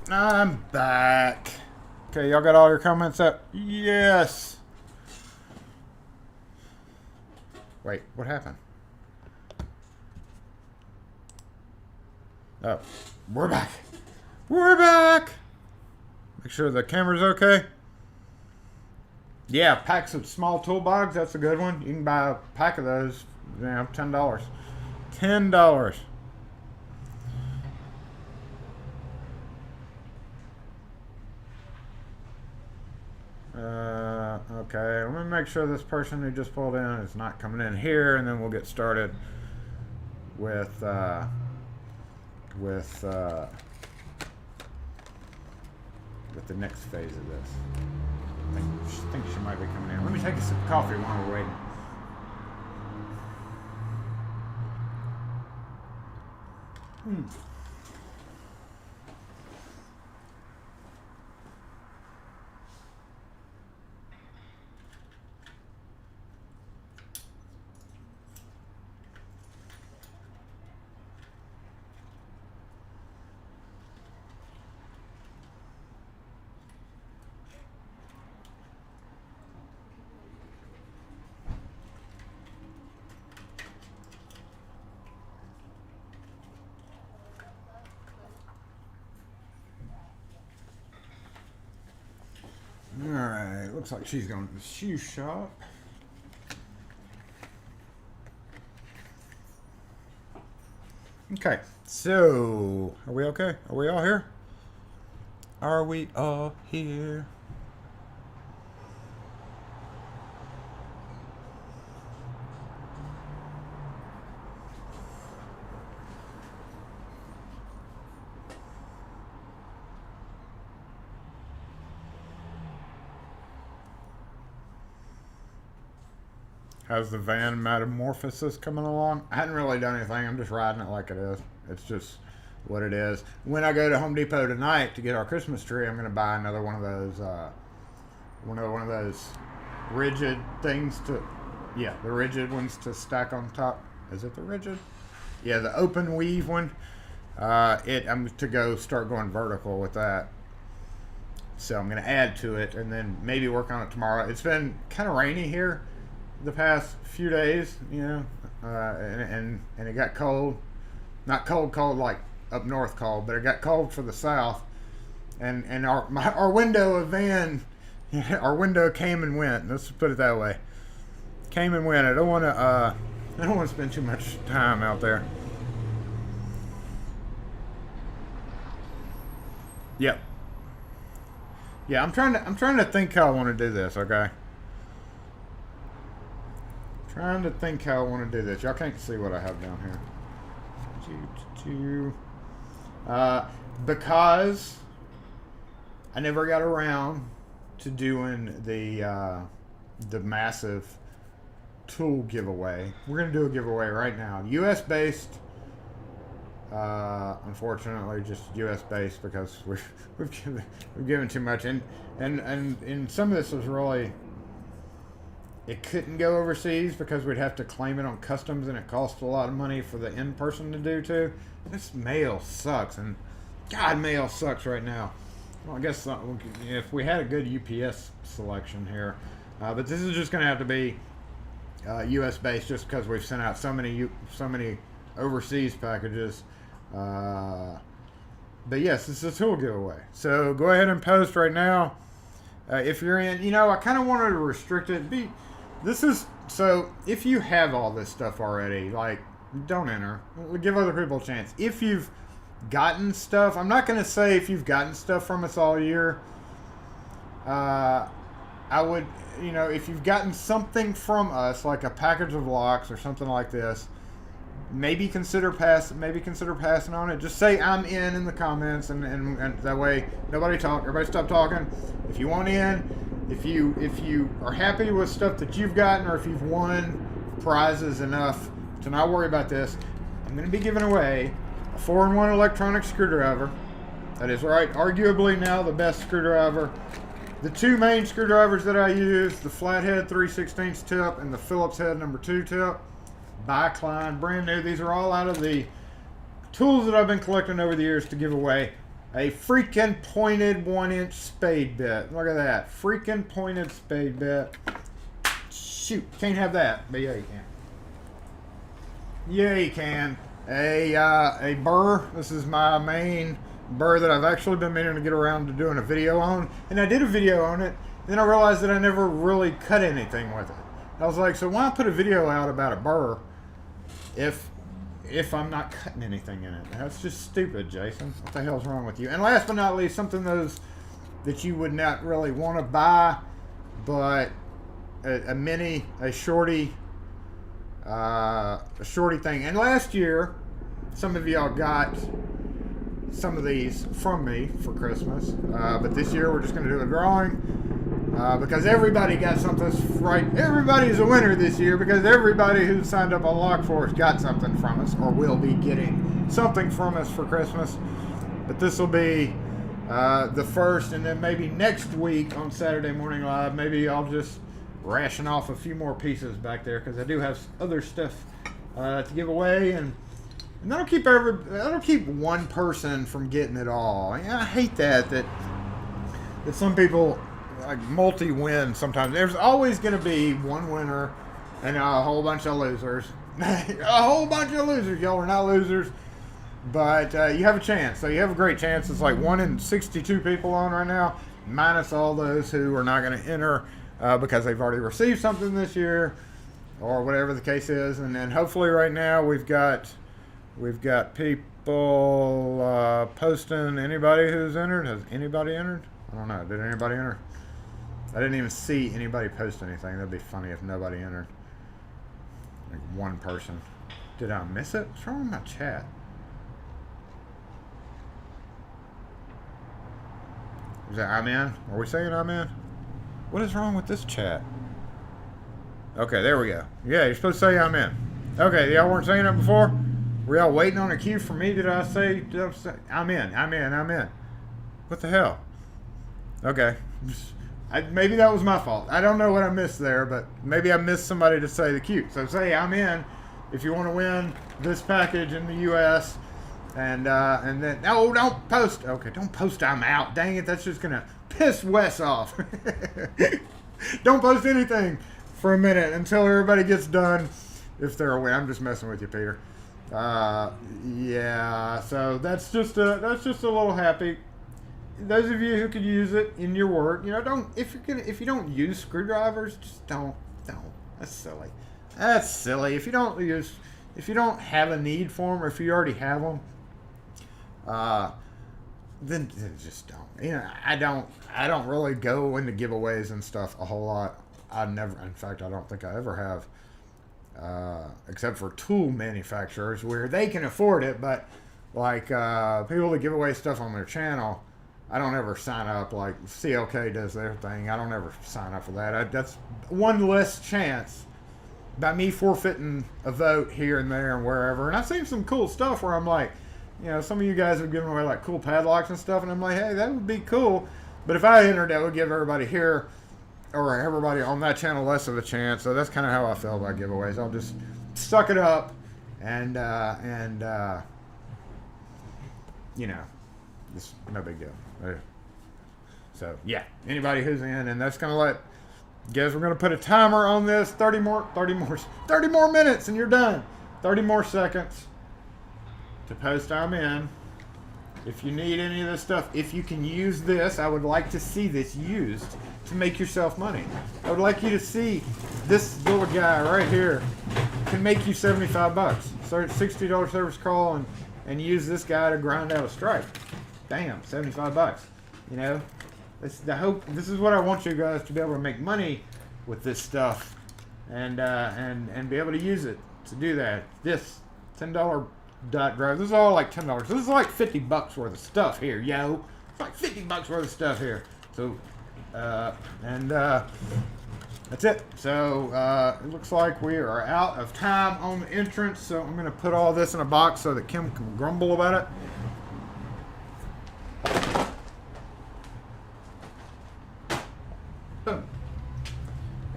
A: I'm back. Okay, y'all got all your comments up? Yes. Wait, what happened? Oh, we're back. We're back. Make sure the camera's okay. Yeah, packs of small toolbox, that's a good one. You can buy a pack of those, you know, $10. $10. Okay, let me make sure this person who just pulled in is not coming in here, and then we'll get started with the next phase of this. I think she might be coming in. Let me take a sip of coffee while we're waiting. Alright, looks like she's going to the shoe shop. Okay, so are we okay? Are we all here? Are we all here? How's the van metamorphosis coming along? I hadn't really done anything. I'm just riding it like it is. It's just what it is. When I go to Home Depot tonight to get our Christmas tree, I'm going to buy another one of those, one of those rigid things to, yeah, the rigid ones to stack on top. Is it the rigid? Yeah, the open weave one. I'm to go start going vertical with that. So I'm going to add to it and then maybe work on it tomorrow. It's been kind of rainy here the past few days, you know, and it got cold. Not cold like up north cold, but it got cold for the south. And our window of van, our window came and went. Let's put it that way. Came and went. I don't want to spend too much time out there. Yep. Yeah, I'm trying to think how I want to do this, okay? Trying to think how I want to do this. Y'all can't see what I have down here. Because I never got around to doing the massive tool giveaway. We're gonna do a giveaway right now. U.S. based. Unfortunately, just U.S. based because we've given too much, and some of this was really. It couldn't go overseas because we'd have to claim it on customs, and it costs a lot of money for the in-person to do too. This mail sucks, and God, mail sucks right now. Well, I guess if we had a good UPS selection here, but this is just going to have to be U.S. based, just because we've sent out so many overseas packages. But yes, this is a tool giveaway. So go ahead and post right now if you're in. You know, I kind of wanted to restrict it. So if you have all this stuff already, like, don't enter. Give other people a chance. If you've gotten stuff, I'm not going to say if you've gotten stuff from us all year. I would, you know, if you've gotten something from us, like a package of locks or something like this, maybe consider passing on it. Just say I'm in the comments, and that way nobody talk. Everybody stop talking. If you want in, if you are happy with stuff that you've gotten, or if you've won prizes enough to not worry about this, I'm going to be giving away a 4-in-1 electronic screwdriver. That is right, arguably now the best screwdriver. The two main screwdrivers that I use, the flathead 3/16 tip and the Phillips head number 2 tip. By Klein, brand new. These are all out of the tools that I've been collecting over the years to give away. A freaking pointed 1-inch spade bit. Look at that. Freaking pointed spade bit. Shoot, can't have that, but yeah, you can. Yeah, you can. A burr. This is my main burr that I've actually been meaning to get around to doing a video on. And I did a video on it. Then I realized that I never really cut anything with it. I was like, so why put a video out about a burr if I'm not cutting anything in it? That's just stupid, Jason. What the hell's wrong with you? And last but not least, something that you would not really want to buy, but a shorty thing. And last year, some of y'all got some of these from me for Christmas, but this year we're just going to do a drawing because everybody got something right. Everybody's a winner this year because everybody who signed up on Lock4ce got something from us or will be getting something from us for Christmas. But this will be the first, and then maybe next week on Saturday Morning Live, maybe I'll just ration off a few more pieces back there because I do have other stuff to give away, and that'll keep one person from getting it all. I hate that some people like multi-win sometimes. There's always going to be one winner and a whole bunch of losers. A whole bunch of losers. Y'all are not losers, but you have a chance. So you have a great chance. It's like 1 in 62 people on right now, minus all those who are not going to enter because they've already received something this year or whatever the case is. And then hopefully right now we've got people posting anybody who's entered. Has anybody entered? I don't know. Did anybody enter? I didn't even see anybody post anything. That'd be funny if nobody entered. Like one person. Did I miss it? What's wrong with my chat? Is that I'm in? Are we saying I'm in? What is wrong with this chat? Okay, there we go. Yeah, you're supposed to say I'm in. Okay, y'all weren't saying it before? Were y'all waiting on a cue for me? Did I say I'm in? What the hell? Okay. Maybe that was my fault. I don't know what I missed there, but maybe I missed somebody to say the cue. So say I'm in if you want to win this package in the U.S. And then, no, don't post. Okay, don't post I'm out. Dang it, that's just going to piss Wes off. Don't post anything for a minute until everybody gets done if they're away. I'm just messing with you, Peter. Yeah, so that's just a little happy. Those of you who could use it in your work, if you don't use screwdrivers, just don't. That's silly. If you don't have a need for them, or if you already have them, then just don't. I don't really go into giveaways and stuff a whole lot. In fact, I don't think I ever have, except for tool manufacturers where they can afford it. But like people that give away stuff on their channel, I don't ever sign up. Like CLK does their thing. I don't ever sign up for that. That's one less chance by me forfeiting a vote here and there and wherever. And I've seen some cool stuff where I'm like, some of you guys have given away like cool padlocks and stuff, and I'm like, hey, that would be cool. But if I entered, that would give everybody here or everybody on that channel less of a chance. So that's kind of how I feel about giveaways. I'll just suck it up and it's no big deal. So yeah, anybody who's in, and that's gonna we're gonna put a timer on this. 30 more minutes, and you're done. 30 more seconds to post I'm in. If you need any of this stuff, if you can use this, I would like to see this used to make yourself money. I would like you to see this little guy right here can make you $75. Start at $60 service call and use this guy to grind out a strike. Bam, $75. This is what I want you guys to be able to make money with this stuff, and be able to use it to do that. This $10 dot drive. This is all like $10. This is like $50 worth of stuff here, yo. It's like $50 worth of stuff here. So, that's it. So it looks like we are out of time on the entrance. So I'm gonna put all this in a box so that Kim can grumble about it.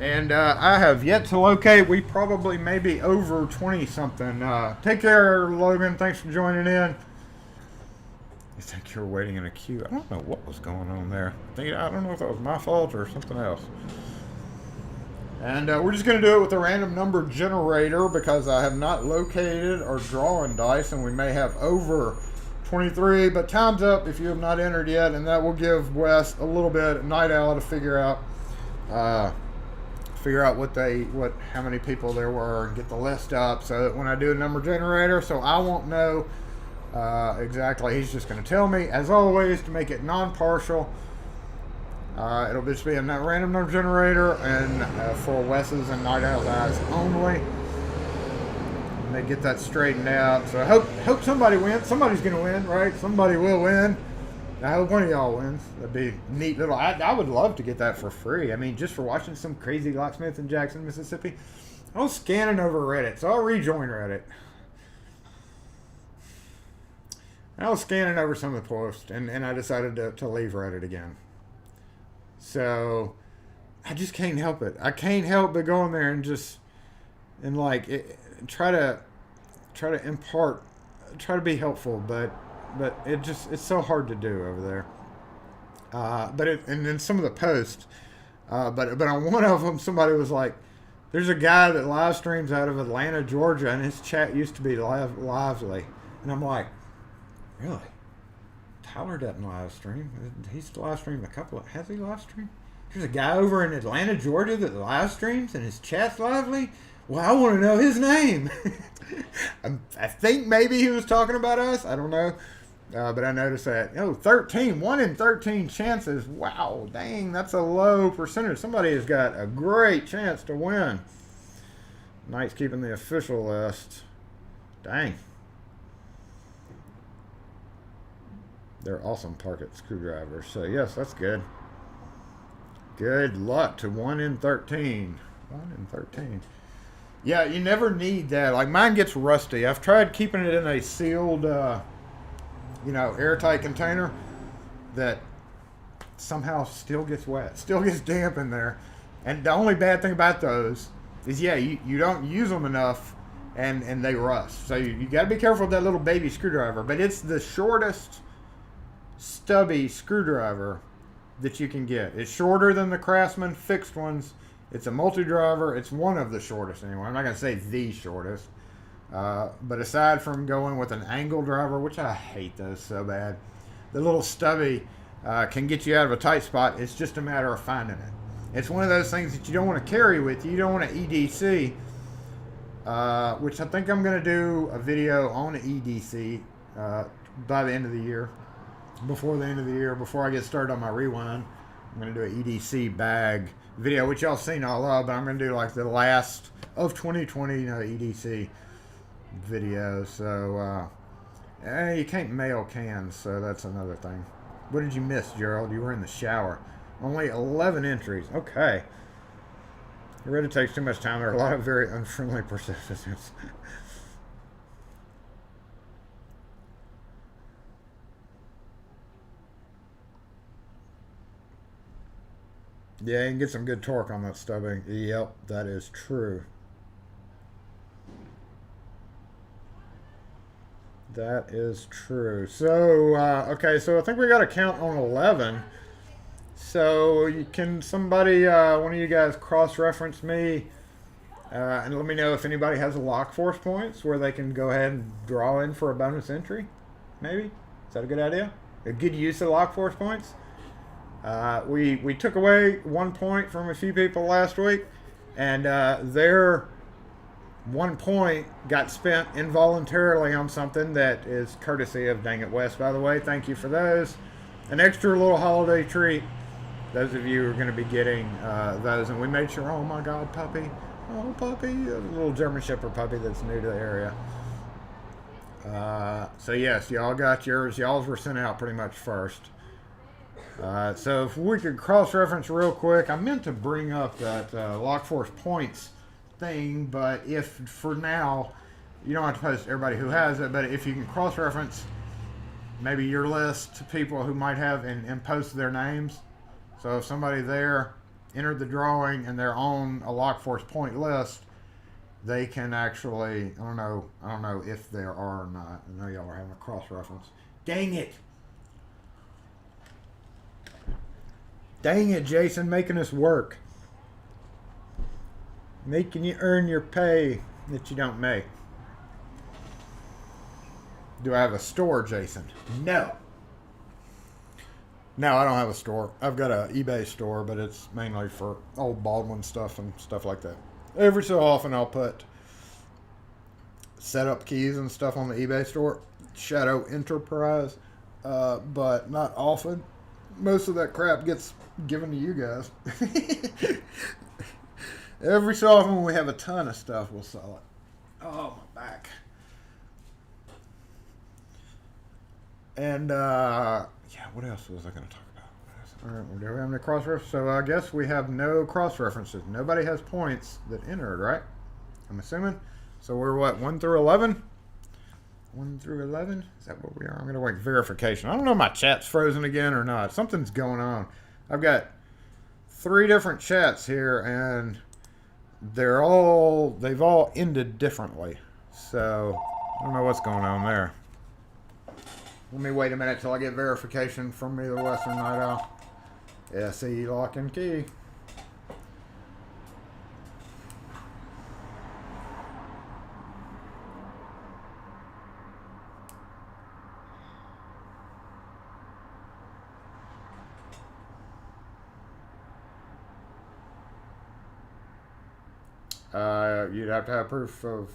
A: And I have yet to locate. We probably maybe over 20 something. Take care, Logan. Thanks for joining in. You think you're waiting in a queue? I don't know what was going on there. I don't know if that was my fault or something else. And we're just going to do it with a random number generator because I have not located or drawing dice, and we may have over 23. But time's up if you have not entered yet, and that will give Wes a little bit of night owl to figure out how many people there were and get the list up so that when I do a number generator, so I won't know exactly. He's just going to tell me, as always, to make it non-partial. It'll just be a random number generator, and for Wes's and Night Owl's eyes only. And they get that straightened out. So I hope somebody wins. Somebody's going to win, right? Somebody will win. I hope one of y'all wins. That'd be neat little. I would love to get that for free. I mean, just for watching some crazy locksmith in Jackson, Mississippi. I was scanning over Reddit, so I'll rejoin Reddit. I was scanning over some of the posts, and I decided to leave Reddit again. So I just can't help it. I can't help but go in there and just try to impart, try to be helpful, but it's so hard to do over there. And then some of the posts, but on one of them, somebody was like, "There's a guy that live streams out of Atlanta, Georgia, and his chat used to be lively," and I'm like, "Really? Tyler doesn't live stream. He's live streamed a couple of... Has he live streamed? There's a guy over in Atlanta, Georgia that live streams and his chat's lively? Well, I want to know his name." I think maybe he was talking about us. I don't know. But I noticed that. 1 in 13 chances. Wow, dang, that's a low percentage. Somebody has got a great chance to win. Knight's keeping the official list. Dang. They're awesome pocket screwdrivers. So, yes, that's good. Good luck to 1 in 13. 1 in 13. Yeah, you never need that. Like, mine gets rusty. I've tried keeping it in a sealed, airtight container that somehow still gets wet. Still gets damp in there. And the only bad thing about those is, you don't use them enough and they rust. So you got to be careful with that little baby screwdriver. But it's the shortest stubby screwdriver that you can get. It's shorter than the Craftsman fixed ones. It's a multi-driver. It's one of the shortest anyway. I'm not going to say the shortest. But aside from going with an angle driver, which I hate those so bad, the little stubby can get you out of a tight spot. It's just a matter of finding it. It's one of those things that you don't want to carry with you. You don't want to EDC, which I think I'm going to do a video on EDC by the end of the year. Before the end of the year, before I get started on my rewind, I'm going to do an EDC bag video, which y'all seen all of, but I'm going to do like the last of 2020, EDC video. So, you can't mail cans, so that's another thing. What did you miss, Gerald? You were in the shower. Only 11 entries. Okay. Reddit takes too much time. There are a lot of very unfriendly participants. Yeah, you can get some good torque on that stubbing. Yep, that is true. That is true. So, okay, so I think we got a count on 11. So, can somebody, one of you guys cross-reference me and let me know if anybody has a lock force points where they can go ahead and draw in for a bonus entry? Maybe? Is that a good idea? A good use of lock force points? We took away 1 point from a few people last week, and their 1 point got spent involuntarily on something that is courtesy of Dang It West, by the way. Thank you for those. An extra little holiday treat. Those of you who are going to be getting those, and we made sure, oh my God, puppy. Oh, puppy. A little German Shepherd puppy that's new to the area. So yes, y'all got yours. Y'all's were sent out pretty much first. So if we could cross-reference real quick, I meant to bring up that lock force points thing, but if for now you don't have to post everybody who has it, but if you can cross-reference maybe your list to people who might have and post their names. So if somebody there entered the drawing and they're on a Lock Force point list, they can actually, I don't know if there are or not. I know y'all are having a cross-reference. Dang it. Dang it, Jason, making us work. Making you earn your pay that you don't make. Do I have a store, Jason? No. No, I don't have a store. I've got an eBay store, but it's mainly for old Baldwin stuff and stuff like that. Every so often I'll put setup keys and stuff on the eBay store. Shadow Enterprise. But not often. Most of that crap gets given to you guys. Every so often when we have a ton of stuff, we'll sell it. Oh, my back. And, yeah, what else was I going to talk about? All right, do we have any cross-references? So I guess we have no cross-references. Nobody has points that entered, right? I'm assuming. So we're what, 1 through 11? 1 through 11? Is that what we are? I'm going to wait verification. I don't know if my chat's frozen again or not. Something's going on. I've got 3 different chats here, and they've all ended differently. So I don't know what's going on there. Let me wait a minute till I get verification from me, the Western Night Owl. SE lock and key. You'd have to have proof of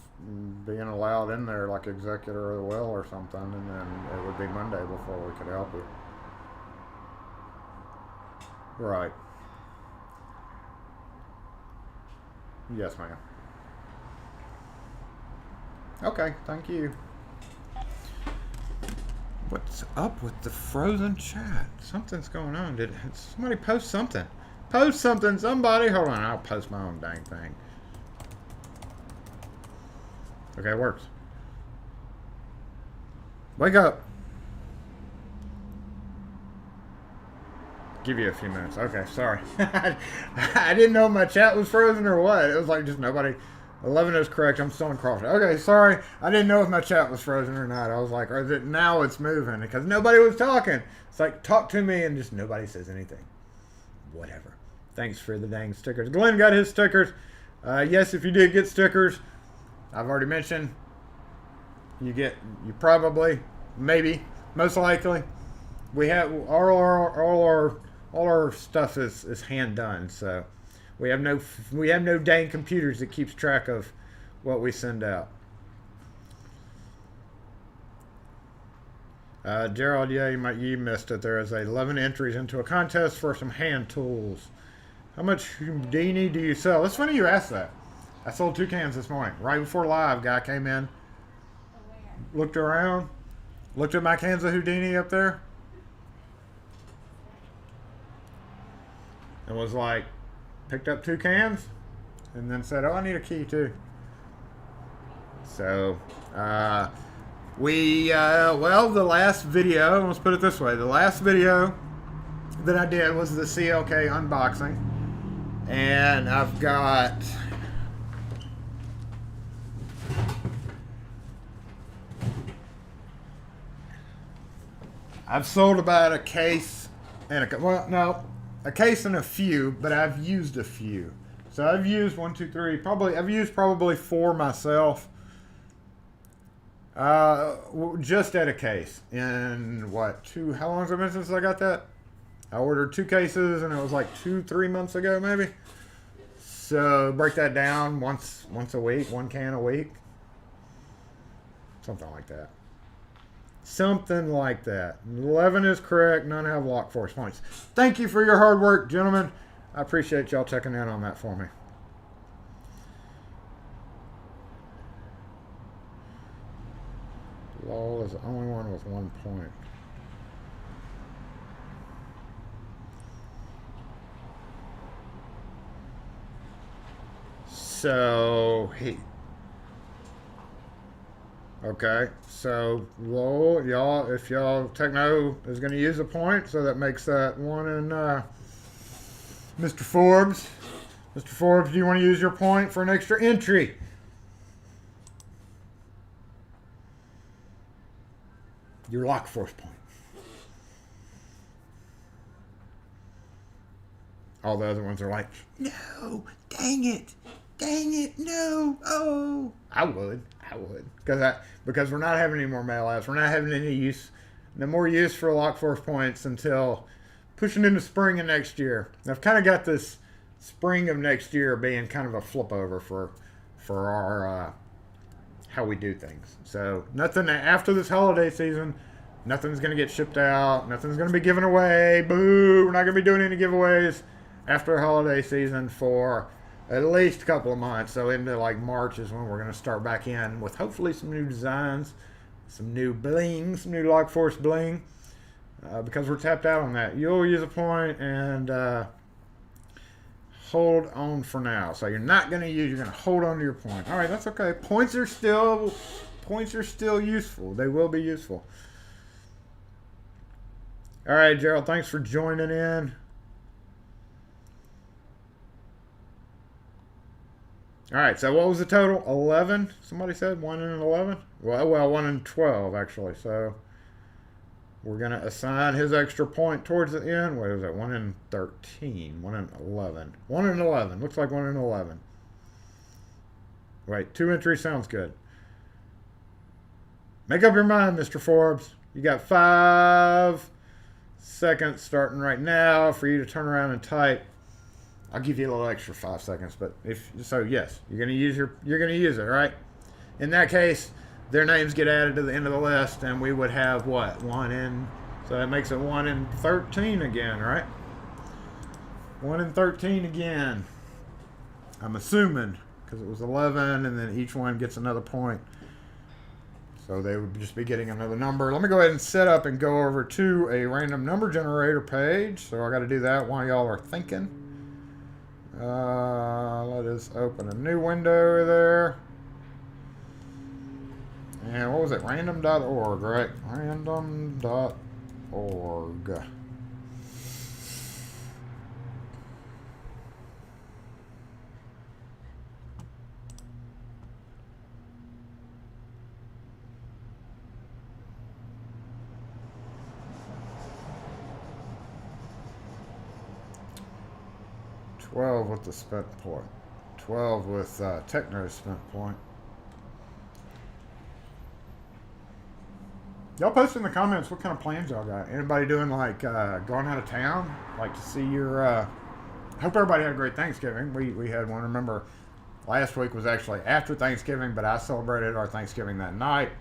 A: being allowed in there, like executor of the will or something, and then it would be Monday before we could help you. Right. Yes, ma'am. Okay, thank you. What's up with the frozen chat? Something's going on. Did somebody post something? Post something, somebody. Hold on, I'll post my own dang thing. Okay, it works. Wake up. Give you a few minutes. Okay, sorry. I didn't know if my chat was frozen or what. It was like just nobody. 11 is correct. I'm still in Crawford. Okay, sorry. I didn't know if my chat was frozen or not. I was like, or is it now it's moving? Because nobody was talking. It's like, talk to me, and just nobody says anything. Whatever. Thanks for the dang stickers. Glenn got his stickers. Yes, if you did get stickers, I've already mentioned, you probably, maybe, most likely, we have all our stuff is hand done. So we have no dang computers that keeps track of what we send out. Gerald, yeah, you missed it. There is 11 entries into a contest for some hand tools. How much Houdini do you sell? It's funny you asked that. I sold 2 cans this morning. Right before live, guy came in, looked around, looked at my cans of Houdini up there, and was like, picked up 2 cans, and then said, oh, I need a key too. So, well, the last video, let's put it this way, the last video that I did was the CLK unboxing, and I've sold about a case and a case and a few, but I've used a few. So I've used 1, 2, 3, I've used probably 4 myself. Just at a case. In what, how long has it been since I got that? I ordered 2 cases and it was like 2-3 months ago maybe. So break that down once a week, 1 can a week. Something like that. Something like that. 11 is correct. None have Lock Force points. Thank you for your hard work, gentlemen. I appreciate y'all checking in on that for me. LOL is the only one with 1 point. So, okay, so LOL, if y'all Techno is going to use a point, so that makes that 1 in Mr. Forbes. Mr. Forbes, do you want to use your point for an extra entry? Your lock force point. All the other ones are like, no, dang it, no, oh. I would, because we're not having any more mail outs. We're not having any use, no more use for lock force points until pushing into spring of next year. I've kind of got this spring of next year being kind of a flip over for our how we do things. So nothing after this holiday season. Nothing's going to get shipped out. Nothing's going to be given away. Boo! We're not going to be doing any giveaways after holiday season for at least a couple of months. So into like March is when we're going to start back in with hopefully some new designs, some new bling, some new Lock Force bling, because we're tapped out on that. You'll use a point and hold on for now. So you're not going to use, you're going to hold on to your point. All right, that's okay. Points are still useful. They will be useful. All right, Gerald, thanks for joining in. All right, so what was the total? 11? Somebody said 1 and 11? Well, 1 and 12, actually. So we're going to assign his extra point towards the end. What is that? 1 and 13. 1 and 11. 1 and 11. Looks like 1 and 11. Wait, 2 entries sounds good. Make up your mind, Mr. Forbes. You got 5 seconds starting right now for you to turn around and type. I'll give you a little extra 5 seconds, but if so, yes, you're gonna use it, right? In that case, their names get added to the end of the list, and we would have what, 1 in, so that makes it 1 in 13 again, right? 1 in 13 again. I'm assuming because it was 11, and then each one gets another point. So they would just be getting another number. Let me go ahead and set up and go over to a random number generator page. So I got to do that while y'all are thinking. Let us open a new window there. And what was it? Random.org, right? Random.org. 12 with the spent point. 12 with Techno's spent point. Y'all post in the comments what kind of plans y'all got. Anybody doing like going out of town? Like to see your... I hope everybody had a great Thanksgiving. We had one. Remember, last week was actually after Thanksgiving, but I celebrated our Thanksgiving that night.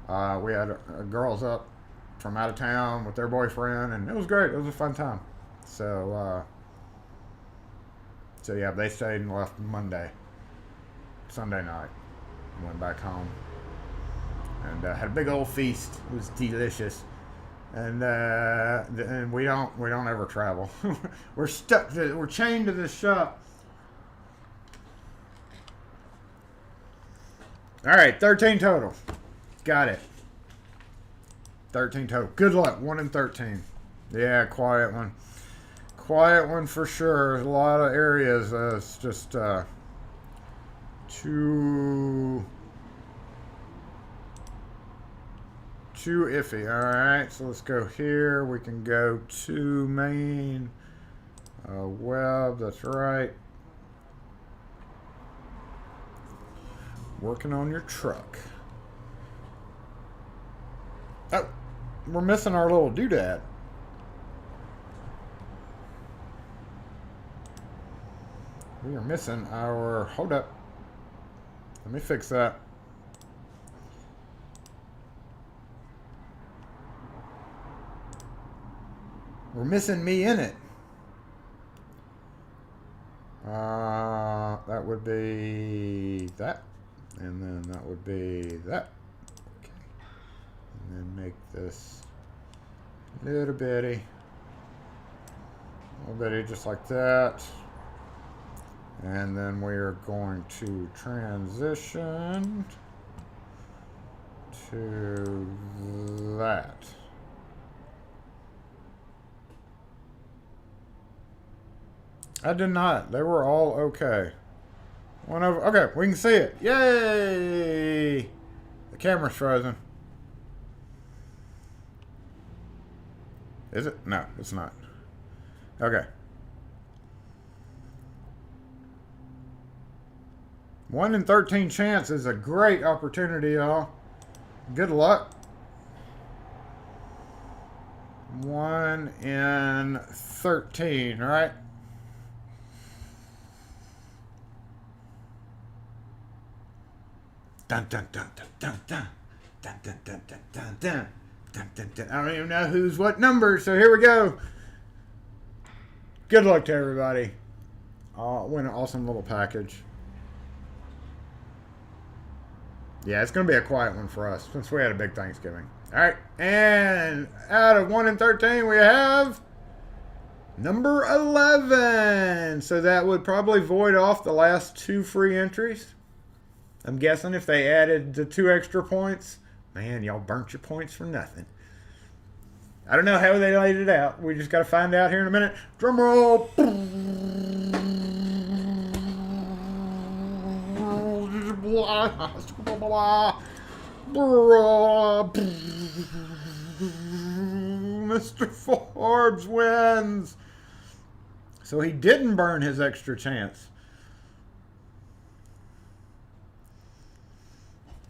A: We had girls up from out of town with their boyfriend, and it was great. It was a fun time. So yeah, they stayed and left Sunday night, went back home, and had a big old feast. It was delicious, and we don't ever travel. We're chained to this shop. All right, 13 total. Got it. 13 total. Good luck. 1 in 13. Yeah, quiet one. Quiet one for sure. A lot of areas. It's just too iffy. All right, so let's go here. We can go to main web. That's right. Working on your truck. Oh, we're missing our little doodad. We are missing our... Hold up. Let me fix that. We're missing me in it. That would be that. And then that would be that. Okay. And then make this little bitty. Little bitty just like that. And then we are going to transition to that. I did not. They were all okay. One over. Okay, we can see it. Yay! The camera's frozen. Is it? No, it's not. Okay. 1 in 13 chance is a great opportunity, y'all. Good luck. 1 in 13, right? Dun dun dun dun dun dun dun dun dun dun dun dun dun dun dun. I don't even know who's what number, so here we go. Good luck to everybody. Win an awesome little package. Yeah, it's going to be a quiet one for us since we had a big Thanksgiving. All right, and out of 1 in 13, we have number 11. So that would probably void off the last 2 free entries. I'm guessing if they added the 2 extra points, man, y'all burnt your points for nothing. I don't know how they laid it out. We just got to find out here in a minute. Drum roll. Mr. Forbes wins. So he didn't burn his extra chance.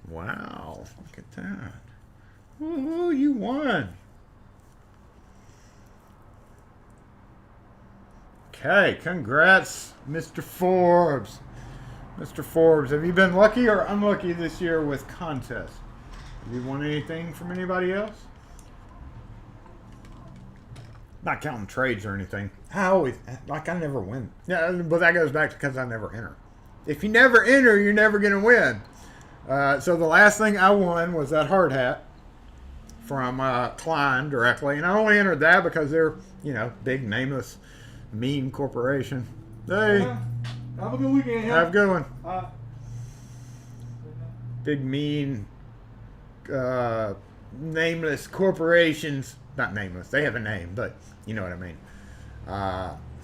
A: Wow, look at that. Ooh, you won. Okay, congrats, Mr. Forbes. Mr. Forbes, have you been lucky or unlucky this year with contests? Have you won anything from anybody else? Not counting trades or anything. I never win. Yeah, but that goes back to because I never enter. If you never enter, you're never going to win. So the last thing I won was that hard hat from Klein directly. And I only entered that because they're, big, nameless, mean corporation. Hey.
C: Have a good weekend.
A: Have a good one. Big, mean, nameless corporations. Not nameless. They have a name, but you know what I mean.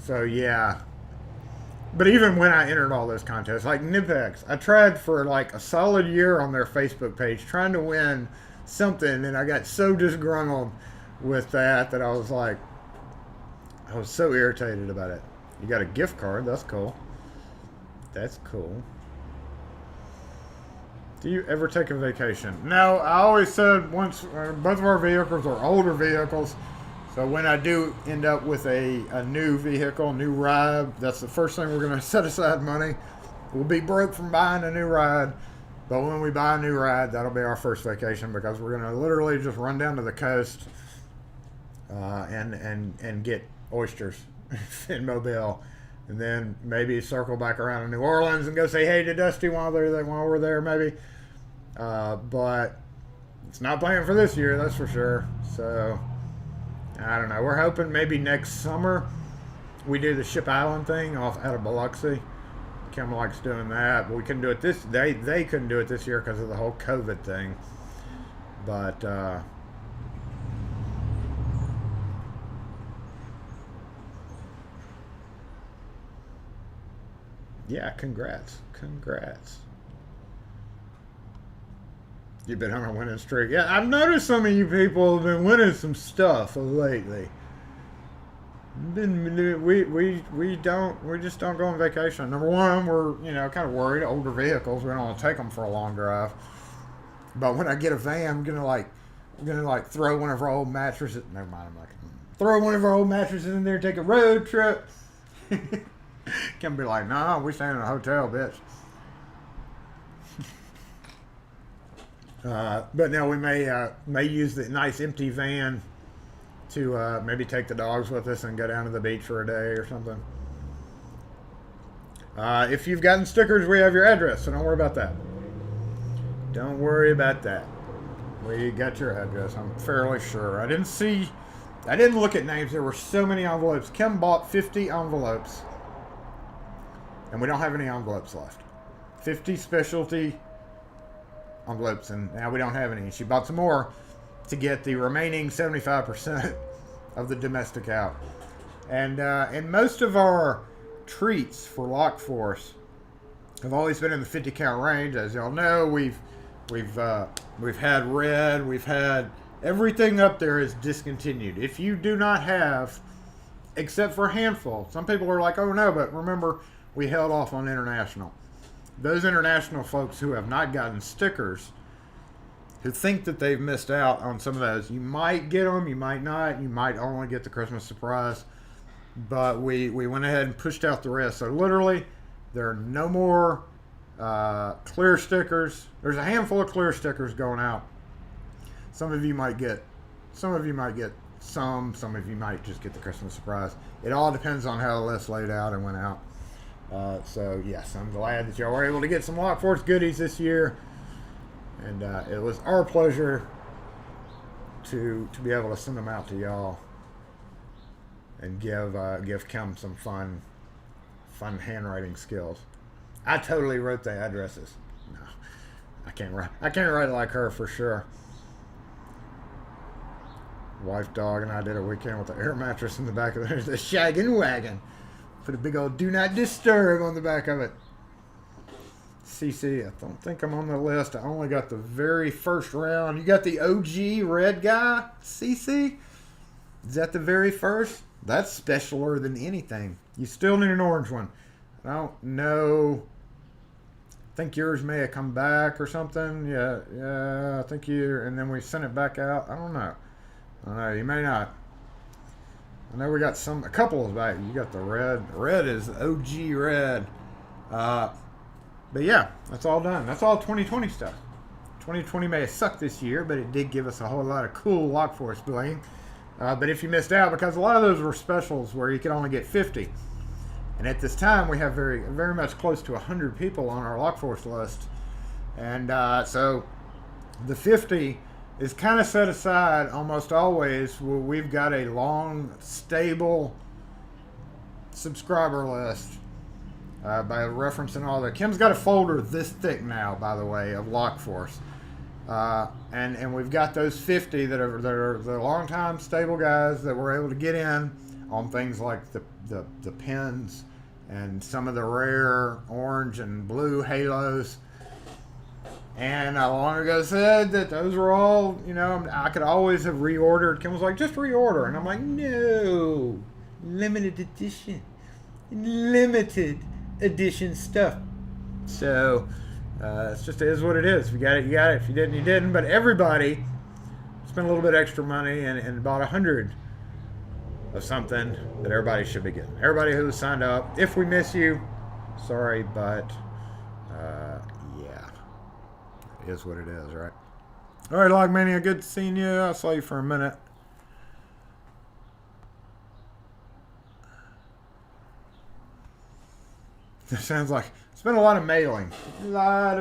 A: So, yeah. But even when I entered all those contests, like Nipex, I tried for like a solid year on their Facebook page trying to win something, and I got so disgruntled with that I was like, I was so irritated about it. You got a gift card. That's cool. That's cool. Do you ever take a vacation? No, I always said once, both of our vehicles are older vehicles. So when I do end up with a new vehicle, new ride, that's the first thing we're going to set aside money. We'll be broke from buying a new ride. But when we buy a new ride, that'll be our first vacation because we're going to literally just run down to the coast and get oysters in Mobile. And then maybe circle back around to New Orleans and go say hey to Dusty while we're there maybe. But it's not planned for this year, that's for sure. So I don't know. We're hoping maybe next summer we do the Ship Island thing out of Biloxi. Kim likes doing that, but we couldn't do it this. They couldn't do it this year because of the whole COVID thing. But yeah, congrats. You've been on a winning streak. Yeah, I've noticed some of you people have been winning some stuff lately. We just don't go on vacation. Number one, we're kind of worried. Older vehicles, we don't want to take them for a long drive. But when I get a van, I'm gonna throw one of our old mattresses. Never mind, I'm not gonna throw one of our old mattresses in there and take a road trip. Can be like, nah, we staying in a hotel, bitch. But no, we may use the nice empty van to maybe take the dogs with us and go down to the beach for a day or something. If you've gotten stickers, we have your address, so don't worry about that. Don't worry about that. We got your address, I'm fairly sure. I didn't look at names. There were so many envelopes. Kim bought 50 envelopes, and we don't have any envelopes left. 50 specialty envelopes, and now we don't have any. She bought some more to get the remaining 75% of the domestic out. And most of our treats for Lock Force have always been in the 50 count range. As y'all know, we've had red, we've had everything up there is discontinued. If you do not have, except for a handful, some people are like, oh no, but remember, we held off on international. Those international folks who have not gotten stickers, who think that they've missed out on some of those, you might get them, you might not, you might only get the Christmas surprise, but we went ahead and pushed out the rest. So literally, there are no more clear stickers. There's a handful of clear stickers going out. Some of you might get some, of you might just get the Christmas surprise. It all depends on how the list laid out and went out. So yes, I'm glad that y'all were able to get some Lock Force goodies this year, and it was our pleasure to be able to send them out to y'all and give Kim some fun handwriting skills. I totally wrote the addresses. No, I can't write like her for sure. Wife, dog, and I did a weekend with the air mattress in the back of the shaggin' wagon. Put a big old "Do Not Disturb" on the back of it. CC, I don't think I'm on the list. I only got the very first round. You got the OG red guy, CC? Is that the very first? That's specialer than anything. You still need an orange one. I don't know. I think yours may have come back or something. Yeah, I think and then we sent it back out. I don't know. You may not. I know we got a couple of back. You got the red. Red is OG red. But yeah, that's all done. That's all 2020 stuff. 2020 may have sucked this year, but it did give us a whole lot of cool Lock Force bling. But if you missed out, because a lot of those were specials where you could only get 50. And at this time, we have very, very much close to 100 people on our Lock Force list. And so the 50 is kind of set aside almost always where we've got a long, stable subscriber list by referencing all that. Kim's got a folder this thick now, by the way, of Lock Force. And we've got those 50 that are the long-time stable guys that were able to get in on things like the pins and some of the rare orange and blue halos. And I long ago said that those were all, I could always have reordered. Kim was like, just reorder. And I'm like, no, limited edition stuff. So it's just is what it is. If you got it, you got it. If you didn't, you didn't. But everybody spent a little bit extra money and bought 100 of something that everybody should be getting. Everybody who signed up. If we miss you, sorry, but yeah, it is what it is, right? All right, Logmania, good seeing you. I saw you for a minute. It sounds like it's been a lot of mailing. But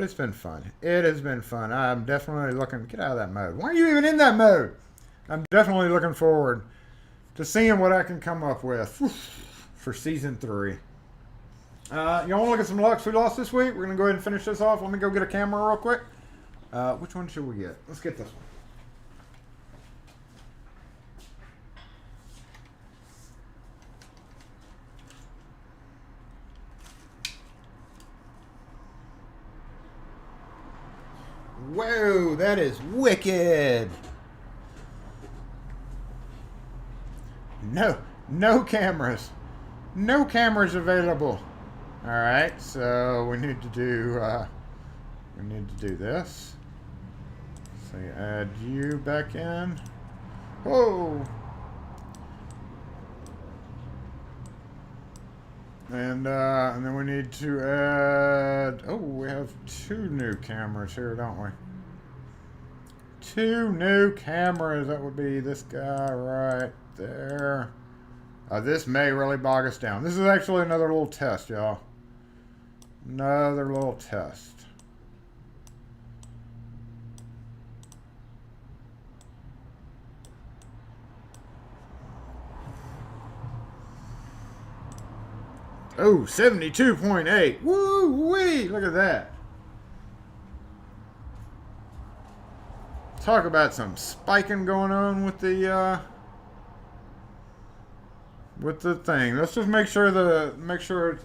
A: it's been fun. It has been fun. I'm definitely looking. Get out of that mode. Why are you even in that mode? I'm definitely looking forward to seeing what I can come up with for season 3. You want to look at some lucks we lost this week? We're going to go ahead and finish this off. Let me go get a camera real quick. Which one should we get? Let's get this one. Whoa, that is wicked. No cameras. No cameras available. All right, so we need to do this. So you add you back in. Whoa. And then we need to add. Oh, we have 2 new cameras here, don't we? 2 new cameras. That would be this guy right there. This may really bog us down. This is actually another little test, y'all. Another little test. Oh, 72.8. Woo-wee! Look at that. Talk about some spiking going on with the with the thing. Let's just make sure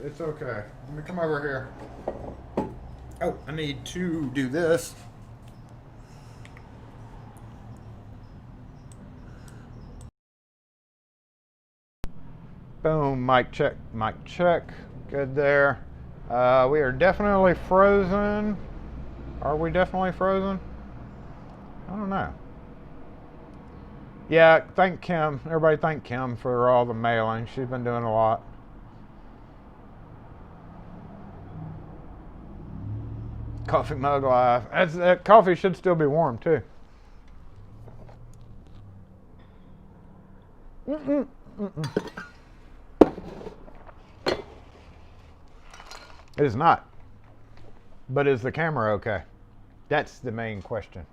A: it's okay. Let me come over here. Oh, I need to do this. Boom, mic check, mic check. Good there. We are definitely frozen. Are we definitely frozen? I don't know. Yeah, thank Kim. Everybody thank Kim for all the mailing. She's been doing a lot. Coffee mug live. That coffee should still be warm too. It is not. But is the camera okay? That's the main question.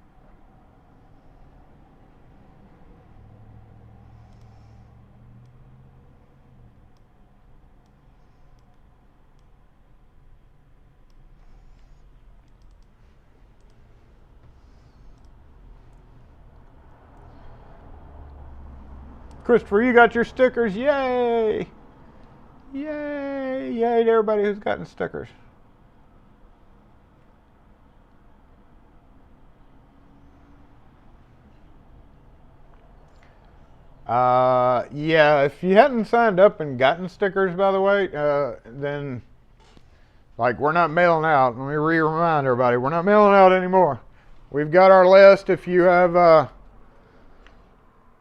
A: Christopher, you got your stickers. Yay! Yay! Yay to everybody who's gotten stickers. Yeah, if you hadn't signed up and gotten stickers, by the way, then, like, we're not mailing out. Let me remind everybody, we're not mailing out anymore. We've got our list. If you have,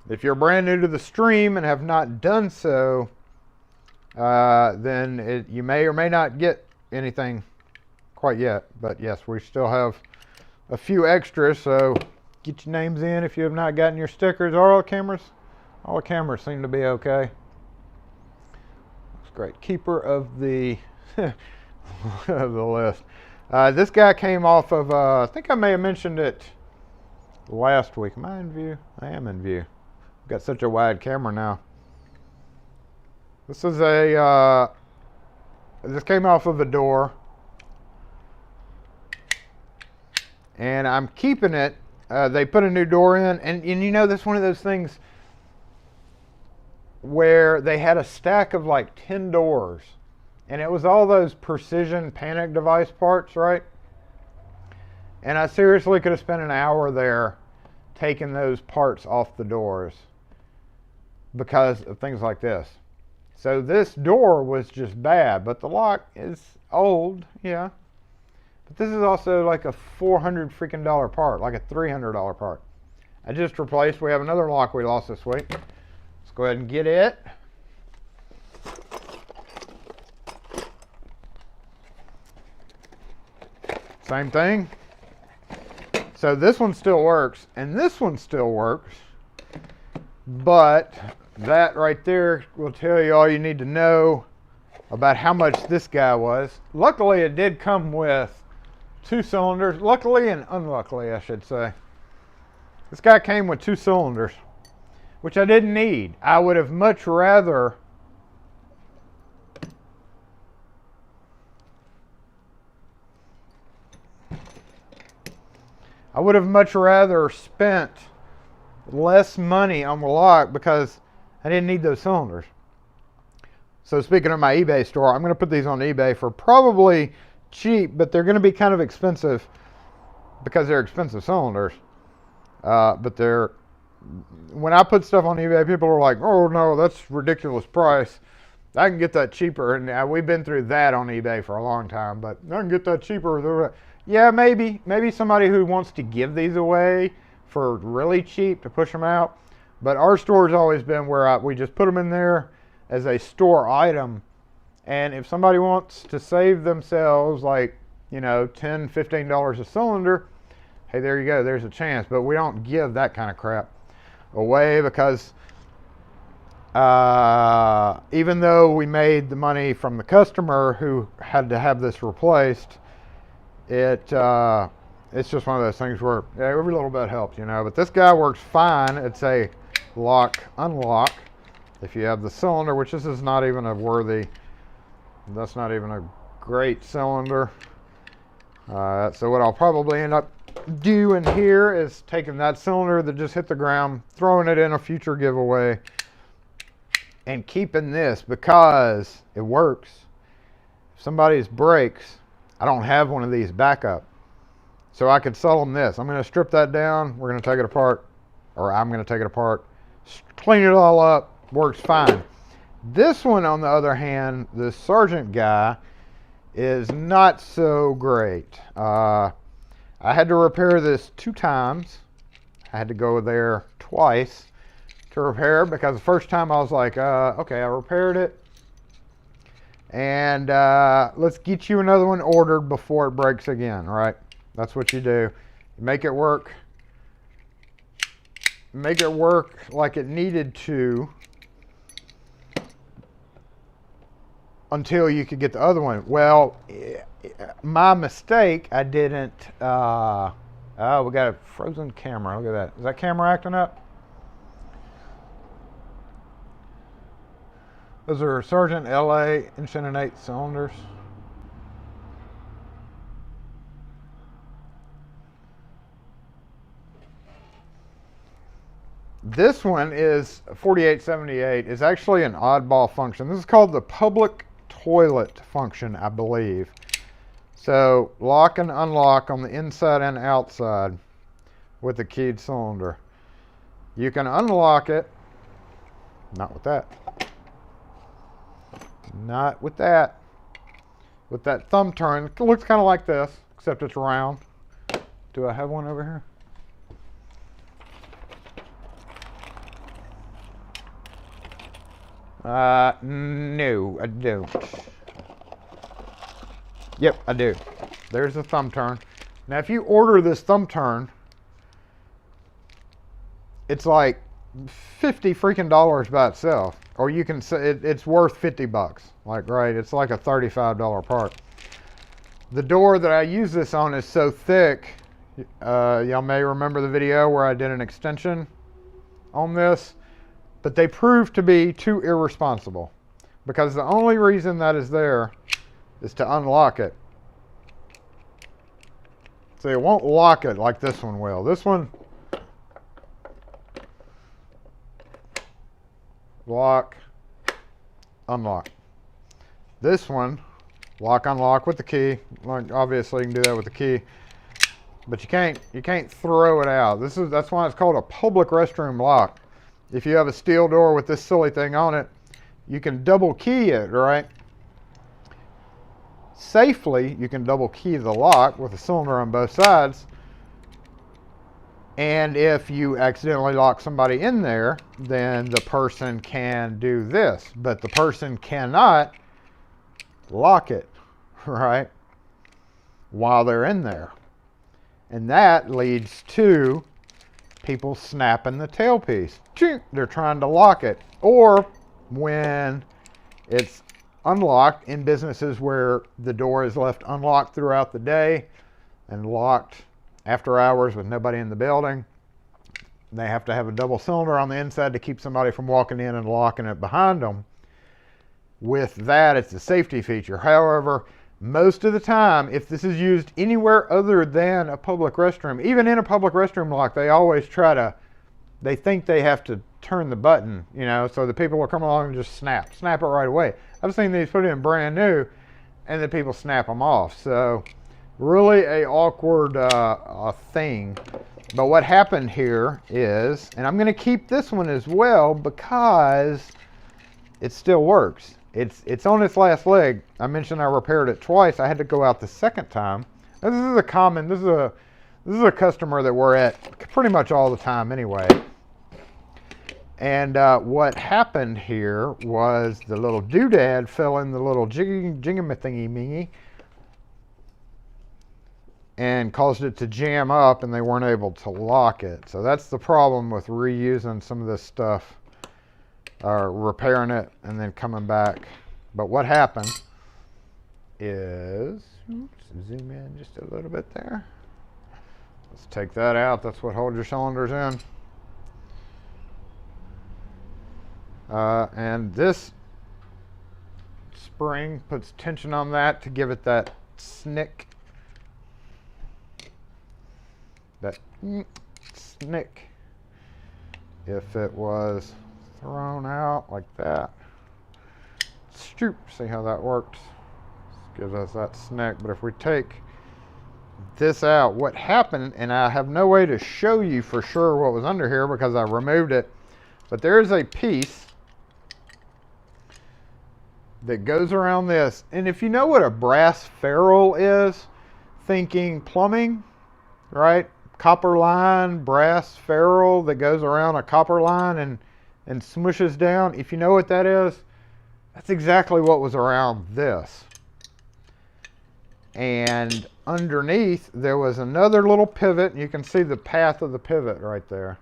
A: if you're brand new to the stream and have not done so, then you may or may not get anything quite yet. But yes, we still have a few extras, so get your names in if you have not gotten your stickers. All the cameras seem to be okay. Looks great. Keeper of the of the list. This guy came off of, I think I may have mentioned it last week. Am I in view? I am in view. I've got such a wide camera now. This is this came off of a door. And I'm keeping it. They put a new door in, and you know, this is one of those things where they had a stack of like 10 doors, and it was all those precision panic device parts, right? And I seriously could have spent an hour there taking those parts off the doors because of things like this. So this door was just bad, but the lock is old, yeah. But this is also like a $400 freaking part, like a $300 part. I just replaced. We have another lock we lost this week. Let's go ahead and get it. Same thing. So this one still works, and this one still works, but that right there will tell you all you need to know about how much this guy was. Luckily, it did come with 2 cylinders. Luckily and unluckily, I should say. This guy came with 2 cylinders, which I didn't need. I would have much rather spent less money on the lock because I didn't need those cylinders. So speaking of my eBay store, I'm going to put these on eBay for probably cheap, but they're going to be kind of expensive because they're expensive cylinders. But when I put stuff on eBay, people are like, oh no, that's ridiculous price. I can get that cheaper. And we've been through that on eBay for a long time, but I can get that cheaper. Yeah, maybe somebody who wants to give these away for really cheap to push them out. But our store's always been where we just put them in there as a store item. And if somebody wants to save themselves like, you know, $10, $15 a cylinder, hey, there you go, there's a chance. But we don't give that kind of crap away because even though we made the money from the customer who had to have this replaced, it's just one of those things where every little bit helps, you know. But this guy works fine. It's a lock unlock if you have the cylinder, which this is not even that's not even a great cylinder. So what I'll probably end up doing here is taking that cylinder that just hit the ground, throwing it in a future giveaway, and keeping this because it works. If somebody's breaks, I don't have one of these backup. So I could sell them this. I'm going to strip that down. We're going to take it apart, or I'm going to take it apart, clean it all up. Works fine. This one, on the other hand, the Sergeant guy, is not so great. I had to repair this 2 times. I had to go there twice to repair because the first time I was like, okay, I repaired it. And let's get you another one ordered before it breaks again, right? That's what you do. You make it work. Make it work like it needed to until you could get the other one. Well, my mistake, I didn't, oh, we got a frozen camera. Look at that. Is that camera acting up? Those are Sergeant LA Inch-and-1/8 cylinders. This one is 4878. It's actually an oddball function. This is called the public toilet function, I believe. So lock and unlock on the inside and outside with the keyed cylinder. You can unlock it, not with that. Not with that. With that thumb turn, it looks kind of like this, except it's round. Do I have one over here? No, I don't. Yep, I do. There's the thumb turn. Now, if you order this thumb turn, it's like $50 freaking by itself. Or you can say it's worth $50. Like, right, it's like a $35 part. The door that I use this on is so thick. Y'all may remember the video where I did an extension on this. But they proved to be too irresponsible because the only reason that is there is to unlock it. So it won't lock it like this one will. This one, lock, unlock. This one, lock, unlock with the key. Obviously, you can do that with the key, but you can't throw it out. That's why it's called a public restroom lock. If you have a steel door with this silly thing on it, you can double key it, right? Safely, you can double key the lock with a cylinder on both sides. And if you accidentally lock somebody in there, then the person can do this. But the person cannot lock it, right? While they're in there. And that leads to people snapping the tailpiece. They're trying to lock it. Or when it's unlocked in businesses where the door is left unlocked throughout the day and locked after hours with nobody in the building, they have to have a double cylinder on the inside to keep somebody from walking in and locking it behind them. With that, it's a safety feature. However, most of the time, if this is used anywhere other than a public restroom, even in a public restroom lock, they always they think they have to turn the button, so the people will come along and just snap it right away. I've seen these put in brand new, and the people snap them off. So really a awkward thing. But what happened here is, and I'm going to keep this one as well because it still works. It's on its last leg. I mentioned I repaired it twice. I had to go out the second time. Now, this is a customer that we're at pretty much all the time anyway. And what happened here was the little doodad fell in the little jiggy-thingy-mingy and caused it to jam up, and they weren't able to lock it. So that's the problem with reusing some of this stuff, or repairing it and then coming back. But what happened is, zoom in just a little bit there. Let's take that out. That's what holds your cylinders in. And this spring puts tension on that to give it that snick. That snick. If it was thrown out like that. Shoop, see how that works? Gives us that snag. But if we take this out, what happened, and I have no way to show you for sure what was under here because I removed it, but there's a piece that goes around this. And if you know what a brass ferrule is, thinking plumbing, right? Copper line, brass ferrule that goes around a copper line and smushes down. If you know what that is, that's exactly what was around this. And underneath, there was another little pivot. And you can see the path of the pivot right there.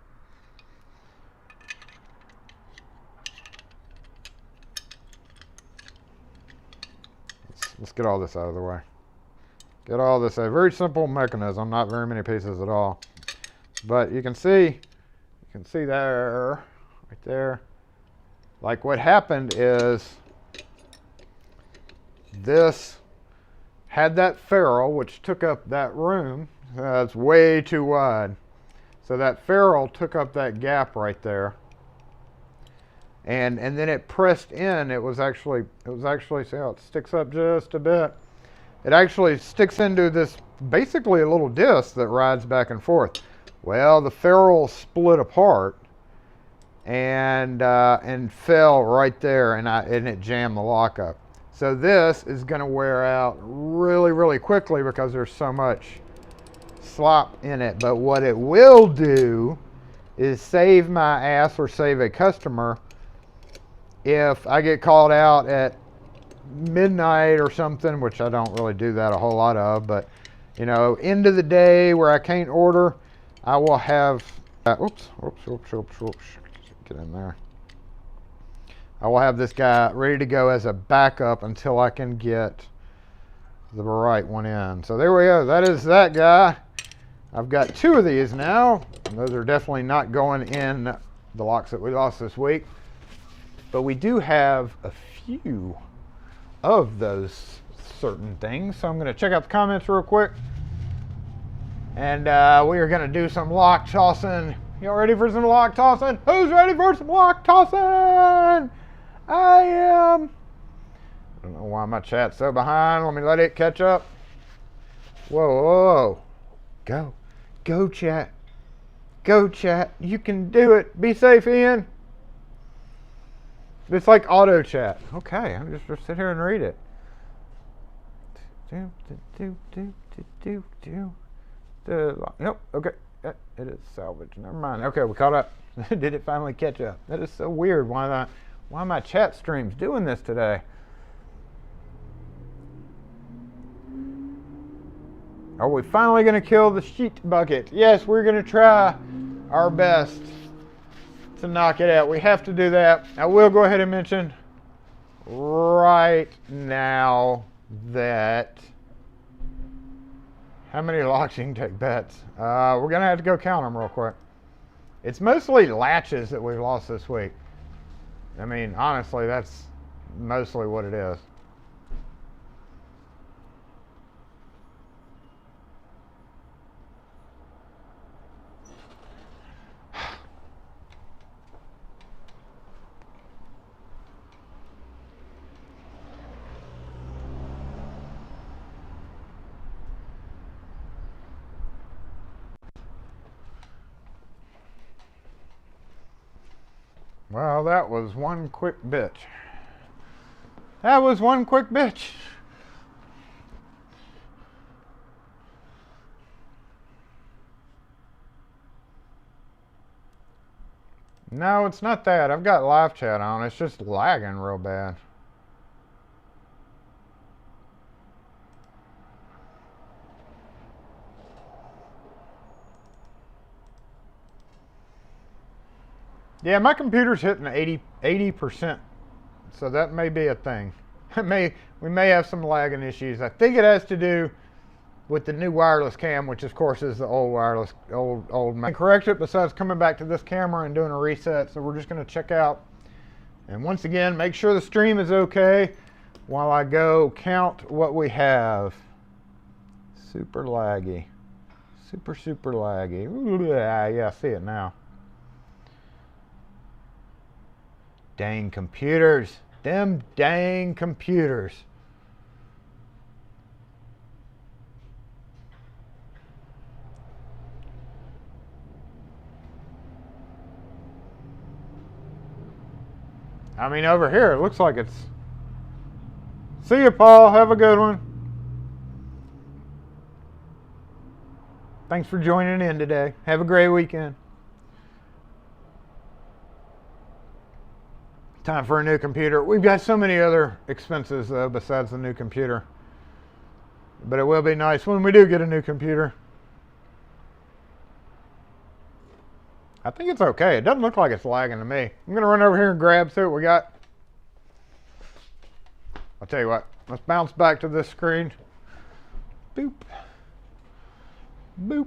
A: Let's get all this out of the way. Get all this out. Very simple mechanism, not very many pieces at all. But you can see there, right there. Like what happened is this had that ferrule, which took up that room. That's way too wide. So that ferrule took up that gap right there. And then it pressed in. It was actually, see how it sticks up just a bit. It actually sticks into this, basically a little disc that rides back and forth. Well, the ferrule split apart and fell right there, and it jammed the lock up. So this is going to wear out really, really quickly because there's so much slop in it. But what it will do is save my ass or save a customer if I get called out at midnight or something, which I don't really do that a whole lot of, but you know, end of the day where I can't order, I will have, oops, get in there. I will have this guy ready to go as a backup until I can get the right one in. So there we go. That is that guy. I've got two of these now. And those are definitely not going in the locks that we lost this week. But we do have a few of those certain things. So I'm going to check out the comments real quick. And we are going to do some lock tossing. Y'all ready for some lock tossing? Who's ready for some lock tossing? I am. I don't know why my chat's so behind. Let me let it catch up. Whoa. Go chat. Go chat. You can do it. Be safe, Ian. It's like auto chat. Okay, I'm just sit here and read it. Nope. Okay. It is salvage. Never mind. Okay, we caught up. Did it finally catch up? That is so weird. Why my chat stream's doing this today? Are we finally going to kill the sheet bucket? Yes, we're going to try our best to knock it out. We have to do that. I will go ahead and mention right now that how many locks you can take bets. We're going to have to go count them real quick. It's mostly latches that we've lost this week. I mean, honestly, that's mostly what it is. Well, that was one quick bitch. That was one quick bitch. No, it's not that. I've got live chat on. It's just lagging real bad. Yeah, my computer's hitting 80%, so that may be a thing. We may have some lagging issues. I think it has to do with the new wireless cam, which of course is the old wireless, old. I can correct it besides coming back to this camera and doing a reset. So we're just going to check out, and once again, make sure the stream is okay while I go count what we have. Super laggy, super super laggy. Ooh, yeah, I see it now. dang computers. Them dang computers. I mean, over here, it looks like it's... See you, Paul. Have a good one. Thanks for joining in today. Have a great weekend. Time for a new computer. We've got so many other expenses, though, besides the new computer. But it will be nice when we do get a new computer. I think it's okay. It doesn't look like it's lagging to me. I'm going to run over here and grab, see what we got. I'll tell you what. Let's bounce back to this screen. Boop. Boop.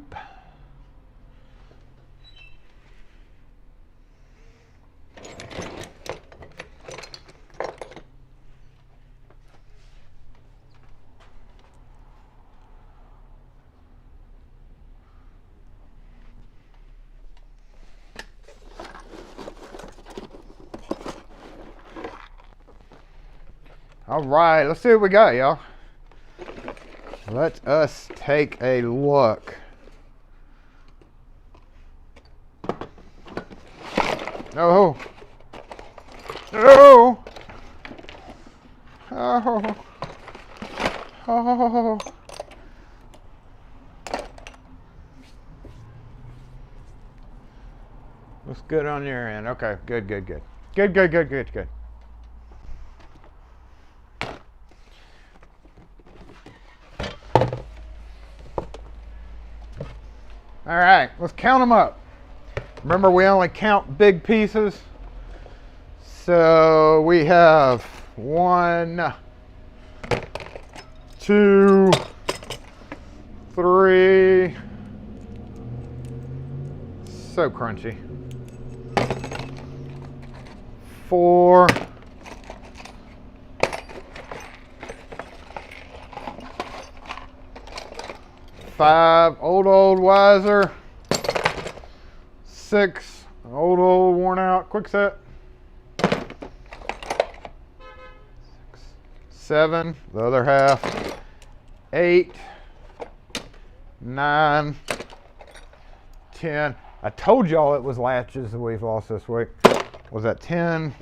A: All right, let's see what we got, y'all. Let us take a look. Oh. Oh. Oh. Oh. Looks good on your end. Okay, good, good, good. Good, good, good, good, good. All right, let's count them up. Remember, we only count big pieces. So we have 1, 2, 3. So crunchy. 4. 5, old Wiser. 6, old worn out quick set. 7, the other half. 8, 9, 10. I told y'all it was latches that we've lost this week. Was that 10?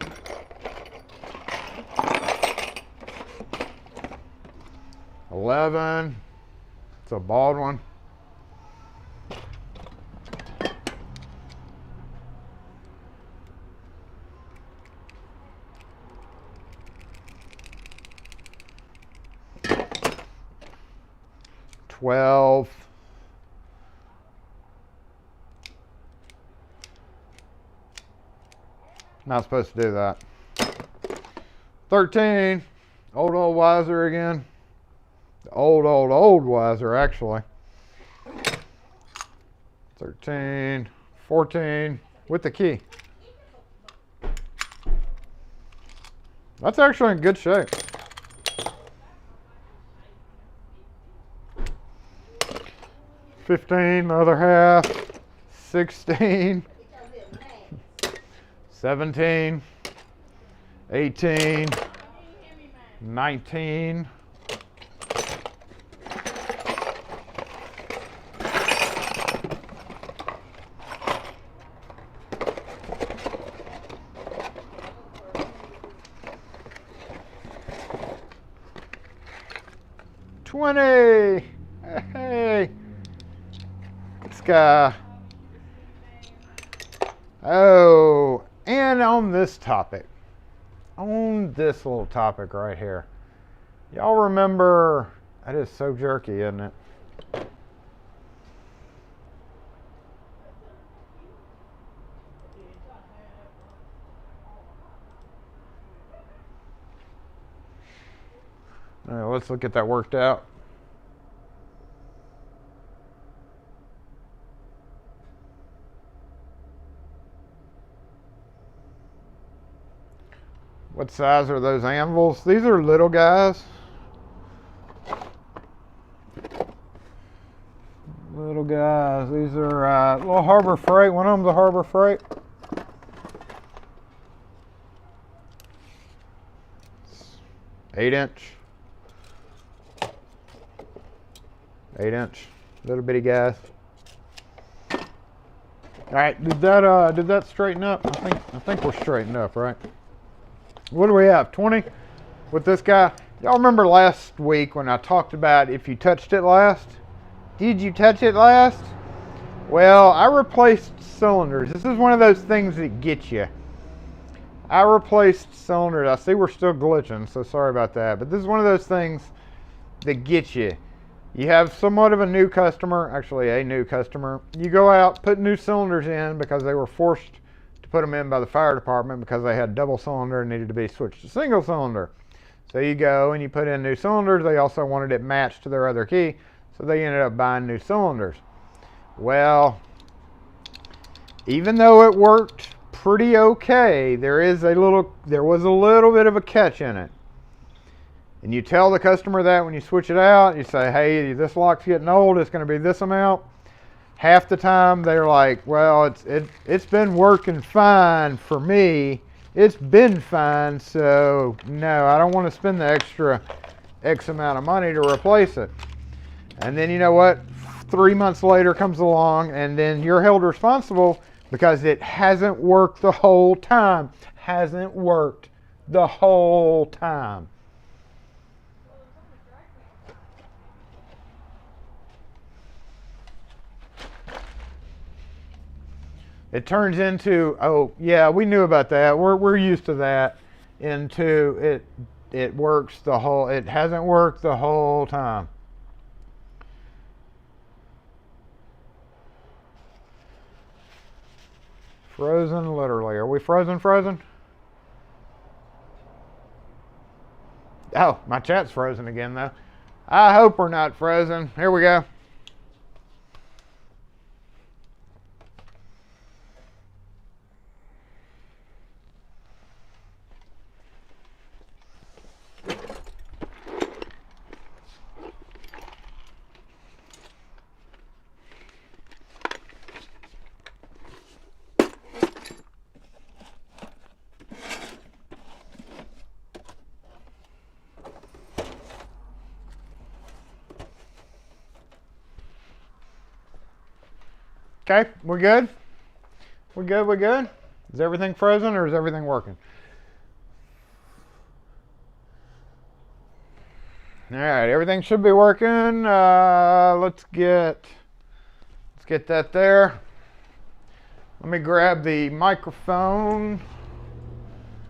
A: 11. It's a bald one. 12. 'Not supposed to do that. 13. Old Wiser again. Old Wiser, actually. 13. 14. With the key. That's actually in good shape. 15, the other half. 16. 17. 18. 19. 20. Hey. This guy. Oh, and on this topic, on this little topic right here, y'all remember, that is so jerky, isn't it? All right, let's look at that worked out. What size are those anvils? These are little guys. Little guys. These are little Harbor Freight. One of them's a Harbor Freight. 8-inch. 8-inch, little bitty guys. All right, did that straighten up? I think we're straightened up, right? What do we have? 20 with this guy. Y'all remember last week when I talked about if you touched it last? Did you touch it last? Well, I replaced cylinders. This is one of those things that get you. I replaced cylinders. I see we're still glitching, so sorry about that. But this is one of those things that get you. You have somewhat of a new customer, actually a new customer. You go out, put new cylinders in because they were forced to put them in by the fire department because they had double cylinder and needed to be switched to single cylinder. So you go and you put in new cylinders. They also wanted it matched to their other key, so they ended up buying new cylinders. Well, even though it worked pretty okay, there was a little bit of a catch in it. And you tell the customer that when you switch it out, you say, hey, this lock's getting old, it's going to be this amount. Half the time they're like, well, it's been working fine for me. It's been fine, so no, I don't want to spend the extra X amount of money to replace it. And then you know what? 3 months later comes along, and then you're held responsible because it hasn't worked the whole time. Hasn't worked the whole time. It turns into, oh yeah, we knew about that. We're used to that. Into it works the whole. It hasn't worked the whole time. Frozen, literally. Are we frozen? Frozen? Oh, my chat's frozen again though. I hope we're not frozen. Here we go. Okay, we're good? We're good, we're good? Is everything frozen or is everything working? All right, everything should be working. Let's get that there. Let me grab the microphone.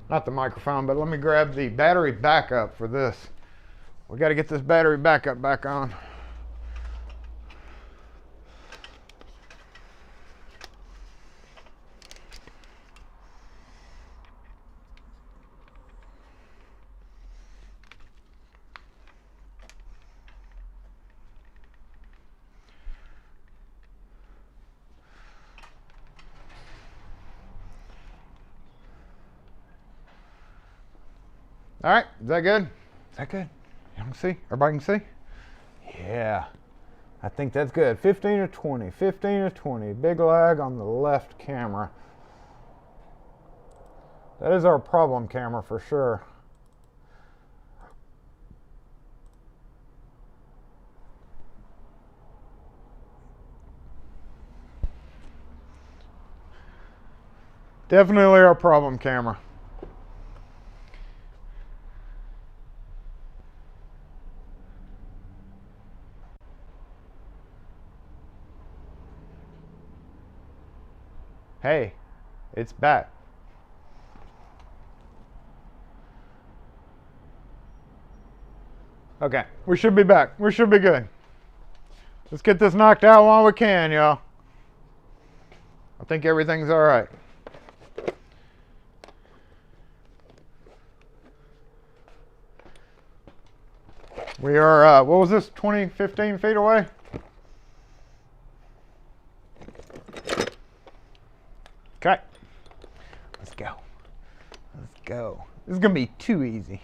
A: Not the microphone, but let me grab the battery backup for this. We got to get this battery backup back on. All right, is that good? Is that good? You can see? Everybody can see? Yeah, I think that's good. 15 to 20, 15 to 20. Big lag on the left camera. That is our problem camera for sure. Definitely our problem camera. Hey, it's back. Okay, we should be back. We should be good. Let's get this knocked out while we can, y'all. I think everything's all right. We are, what was this, 20, 15 feet away? Okay, let's go. Let's go. This is gonna be too easy.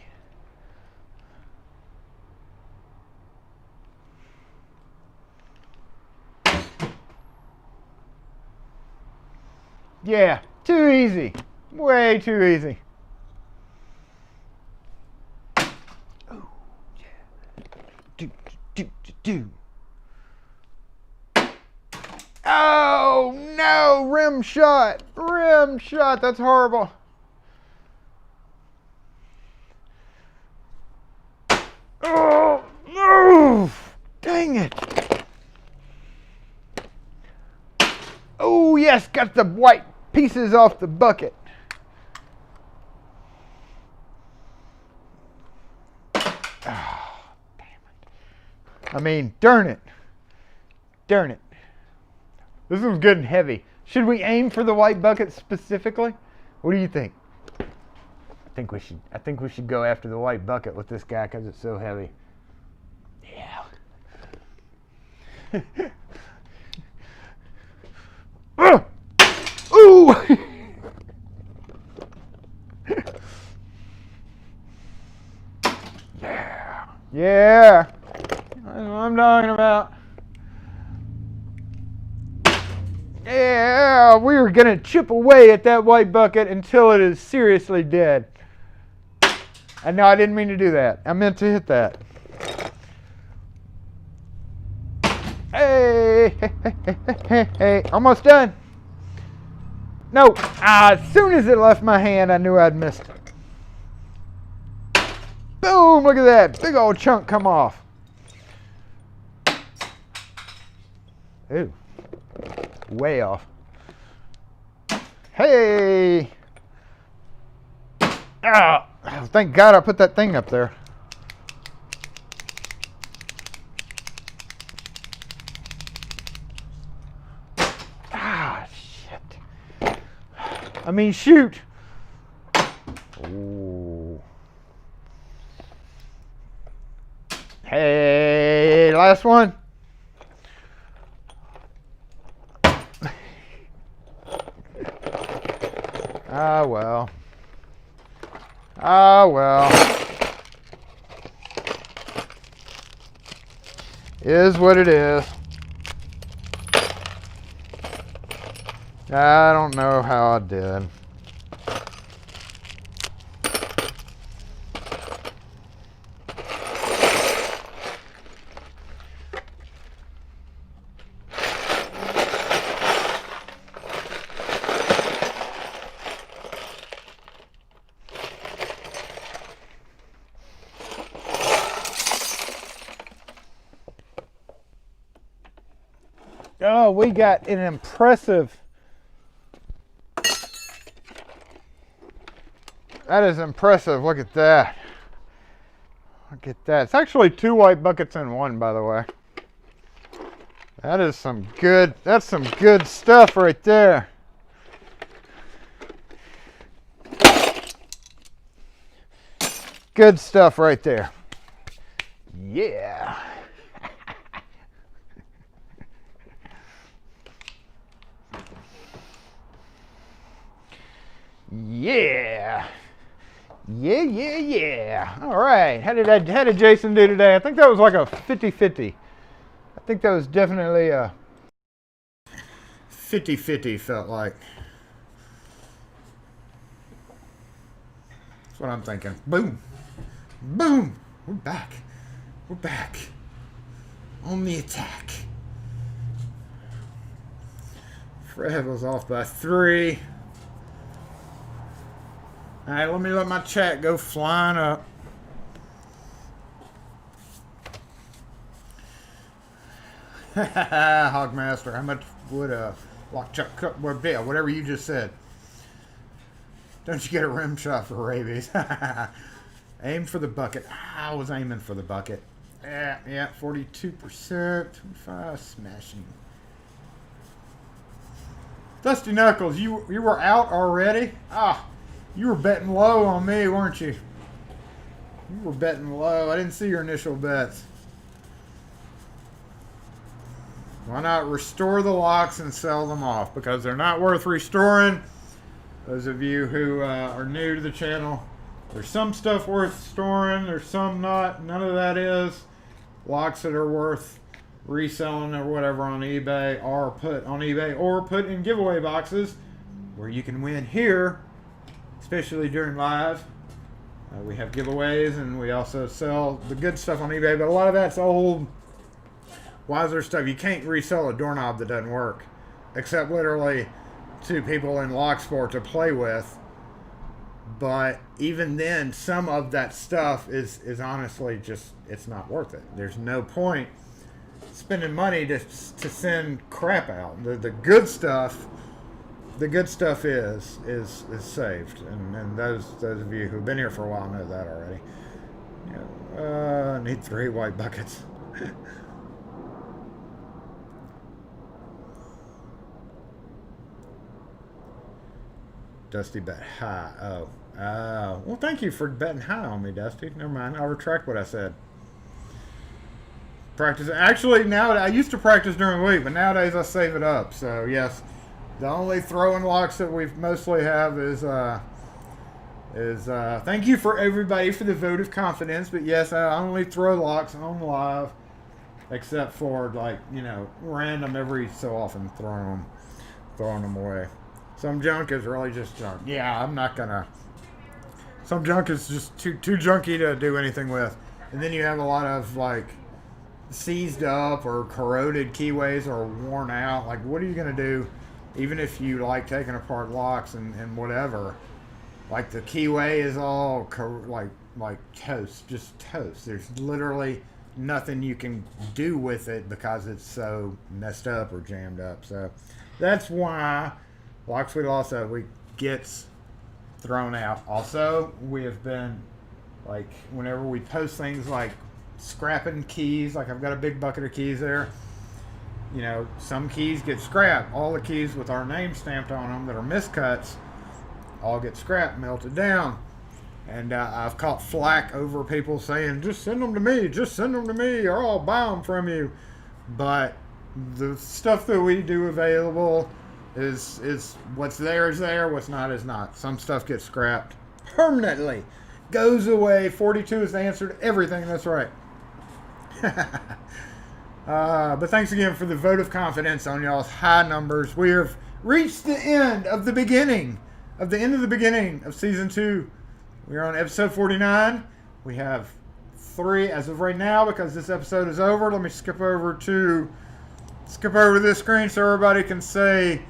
A: Yeah, too easy. Way too easy. do. Oh no, rim shot. Rim shot, that's horrible. Oh, no. Dang it. Oh yes, got the white pieces off the bucket. Oh, damn it. I mean, darn it. Darn it. This one's good and heavy. Should we aim for the white bucket specifically? What do you think? I think we should go after the white bucket with this guy because it's so heavy. Yeah. Ooh! Yeah. Yeah. That's what I'm talking about. Yeah, we are going to chip away at that white bucket until it is seriously dead. And no, I didn't mean to do that. I meant to hit that. Hey, hey, almost done. No, as soon as it left my hand, I knew I'd missed it. Boom, look at that. Big old chunk come off. Ooh, way off. Hey. Ah, thank God I put that thing up there. Ah, shit. I mean, shoot. Ooh. Hey, last one. Ah, well. Ah, well. Is what it is. I don't know how I did. Oh, we got an impressive. That is impressive. Look at that. Look at that. It's actually 2 white buckets in one, by the way. That is some good, that's some good stuff right there. Good stuff right there. Yeah. Yeah. Yeah. All right. How did Jason do today? I think that was like a 50-50. I think that was definitely a 50-50 felt like. That's what I'm thinking. Boom. Boom. We're back. We're back. On the attack. Fred was off by 3. All right, let my chat go flying up. Hogmaster, how much would a lock chuck cup would be? Whatever you just said. Don't you get a rim shot for rabies? Aim for the bucket. I was aiming for the bucket. Yeah, 42%, 25 smashing. Dusty Knuckles, you were out already? You were betting low on me, weren't you? You were betting low. I didn't see your initial bets. Why not restore the locks and sell them off? Because they're not worth restoring. Those of you who are new to the channel, there's some stuff worth storing. There's some not. None of that is. Locks that are worth reselling or whatever on eBay are put on eBay or put in giveaway boxes where you can win here. Especially during live. We have giveaways and we also sell the good stuff on eBay, but a lot of that's old Why is there stuff? You can't resell a doorknob that doesn't work, except literally to people in Locksport to play with. But even then, some of that stuff is honestly just, it's not worth it. There's no point spending money to send crap out. The good stuff, is saved, and those of you who've been here for a while know that already. I need 3 white buckets. Dusty bet high. Oh. Well, thank you for betting high on me, Dusty. Never mind. I'll retract what I said. Practice. Actually, now I used to practice during the week, but nowadays I save it up. So, yes, the only throwing locks that we mostly have is thank you for everybody for the vote of confidence. But, yes, I only throw locks on live, except for, like, random every so often throwing them away. Some junk is really just junk. Yeah, I'm not gonna. Some junk is just too junky to do anything with. And then you have a lot of like seized up or corroded keyways or worn out. Like, what are you gonna do? Even if you like taking apart locks and whatever, like the keyway is all like toast, just toast. There's literally nothing you can do with it because it's so messed up or jammed up. So that's why Locks We Lost that week gets thrown out. Also, we have been, like, whenever we post things like scrapping keys, like I've got a big bucket of keys there, some keys get scrapped. All the keys with our name stamped on them that are miscuts all get scrapped, melted down. And I've caught flack over people saying, just send them to me, or I'll buy them from you. But the stuff that we do available is what's there is there, what's not is not. Some stuff gets scrapped permanently, goes away. 42 is the answer to everything. That's right. But thanks again for the vote of confidence on y'all's high numbers. We have reached the end of the beginning of season 2. We are on episode 49. We have 3 as of right now because this episode is over. Let me skip over to this screen so everybody can say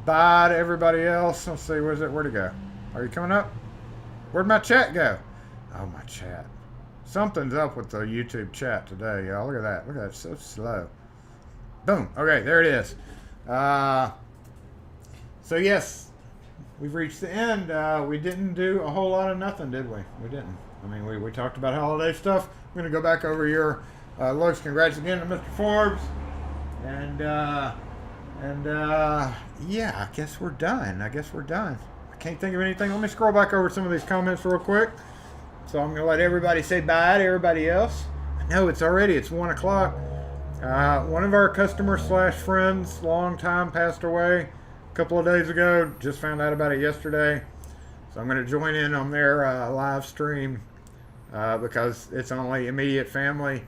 A: bye to everybody else. Let's see, where'd it go? Are you coming up? Where'd my chat go? Oh, my chat. Something's up with the YouTube chat today, y'all. Look at that. It's so slow. Boom. Okay, there it is. So, yes, we've reached the end. We didn't do a whole lot of nothing, did we? We didn't. I mean, we talked about holiday stuff. I'm going to go back over your looks. Congrats again to Mr. Forbes. And yeah, I guess we're done. I can't think of anything. Let me scroll back over some of these comments real quick. So I'm going to let everybody say bye to everybody else. I know it's 1 o'clock. One of our customer/friends, long time, passed away a couple of days ago. Just found out about it yesterday. So I'm going to join in on their live stream because it's only immediate family.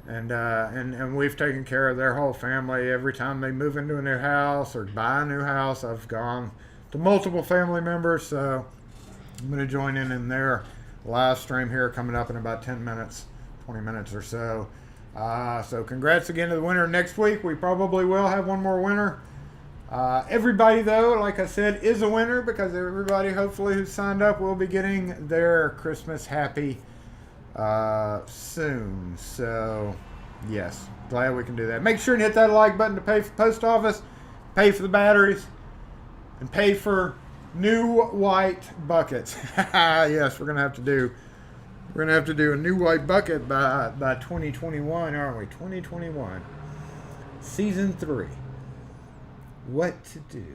A: And we've taken care of their whole family. Every time they move into a new house or buy a new house, I've gone to multiple family members. So I'm going to join in their live stream here coming up in about 10 minutes, 20 minutes or so. So congrats again to the winner. Next week we probably will have one more winner. Everybody, though, like I said, is a winner because everybody hopefully who signed up will be getting their Christmas happy soon. So yes, glad we can do that. Make sure and hit that like button to pay for the post office, pay for the batteries, and pay for new white buckets. Yes, we're gonna have to do a new white bucket by 2021, aren't we? 2021, season 3. What to do?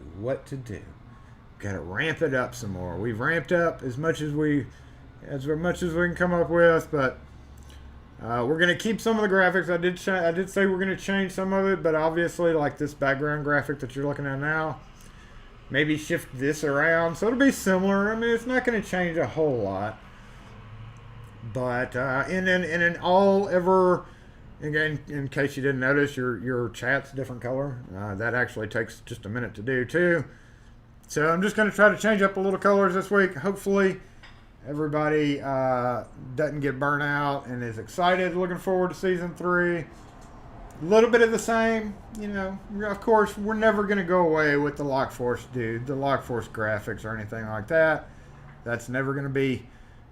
A: Got to ramp it up some more. We've ramped up as much as we can come up with, but we're going to keep some of the graphics. I did say we're going to change some of it, but obviously, like this background graphic that you're looking at now, maybe shift this around so it'll be similar. I mean, it's not going to change a whole lot, but in an all ever. Again, in case you didn't notice, your chat's a different color. That actually takes just a minute to do too. So I'm just going to try to change up a little colors this week. Hopefully everybody doesn't get burnt out and is excited, looking forward to season 3. A little bit of the same, you know. Of course, we're never going to go away with the LockForce dude, the LockForce graphics or anything like that. That's never going to be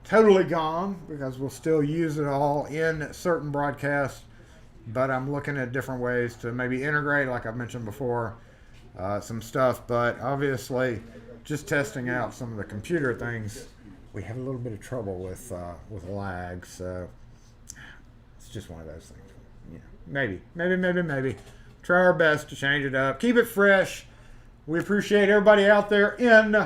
A: totally gone because we'll still use it all in certain broadcasts. But I'm looking at different ways to maybe integrate, like I've mentioned before, some stuff. But obviously, just testing out some of the computer things, we have a little bit of trouble with lag. So it's just one of those things. Yeah, maybe. Try our best to change it up. Keep it fresh. We appreciate everybody out there in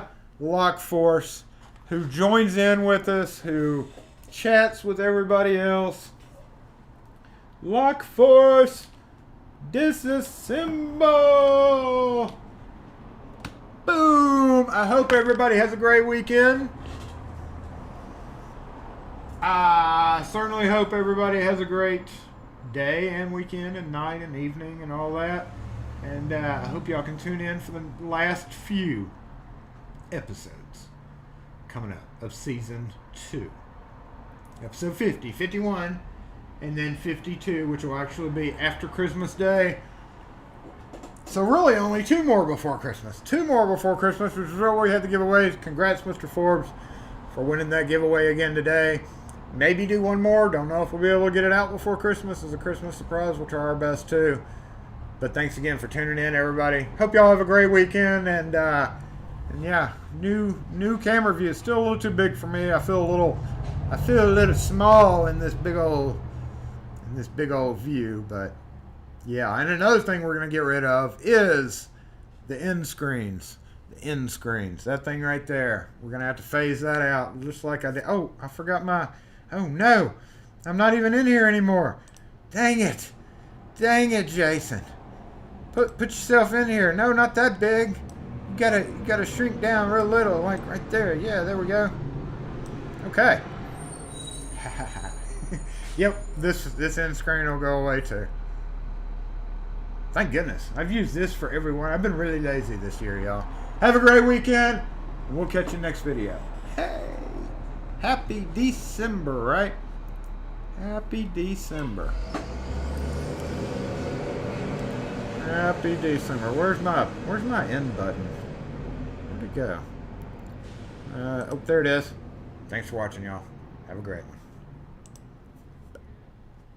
A: LockForce who joins in with us, who chats with everybody else. LockForce disassemble. Boom. I hope everybody has a great weekend. I certainly hope everybody has a great day and weekend and night and evening and all that. And I hope y'all can tune in for the last few episodes coming up of season 2. Episode 50, 51, and then 52, which will actually be after Christmas Day. So really only 2 more before Christmas. 2 more before Christmas, which is where we had the giveaways. Congrats, Mr. Forbes, for winning that giveaway again today. Maybe do one more. Don't know if we'll be able to get it out before Christmas as a Christmas surprise. We'll try our best too. But thanks again for tuning in, everybody. Hope y'all have a great weekend. And yeah, new camera view. Still a little too big for me. I feel a little small in this big old view. But yeah, and another thing we're gonna get rid of is the end screens. That thing right there. We're gonna have to phase that out, just like I did. Oh, I forgot my. Oh no, I'm not even in here anymore. Dang it, Jason. Put yourself in here. No, not that big. You gotta shrink down real little, like right there. Yeah, there we go. Okay. Yep, this end screen will go away too. Thank goodness. I've used this for everyone. I've been really lazy this year, y'all. Have a great weekend, and we'll catch you next video. Hey, happy December, right? Happy December. Happy December. Where's my end button? Where'd it go? Oh, there it is. Thanks for watching, y'all. Have a great one.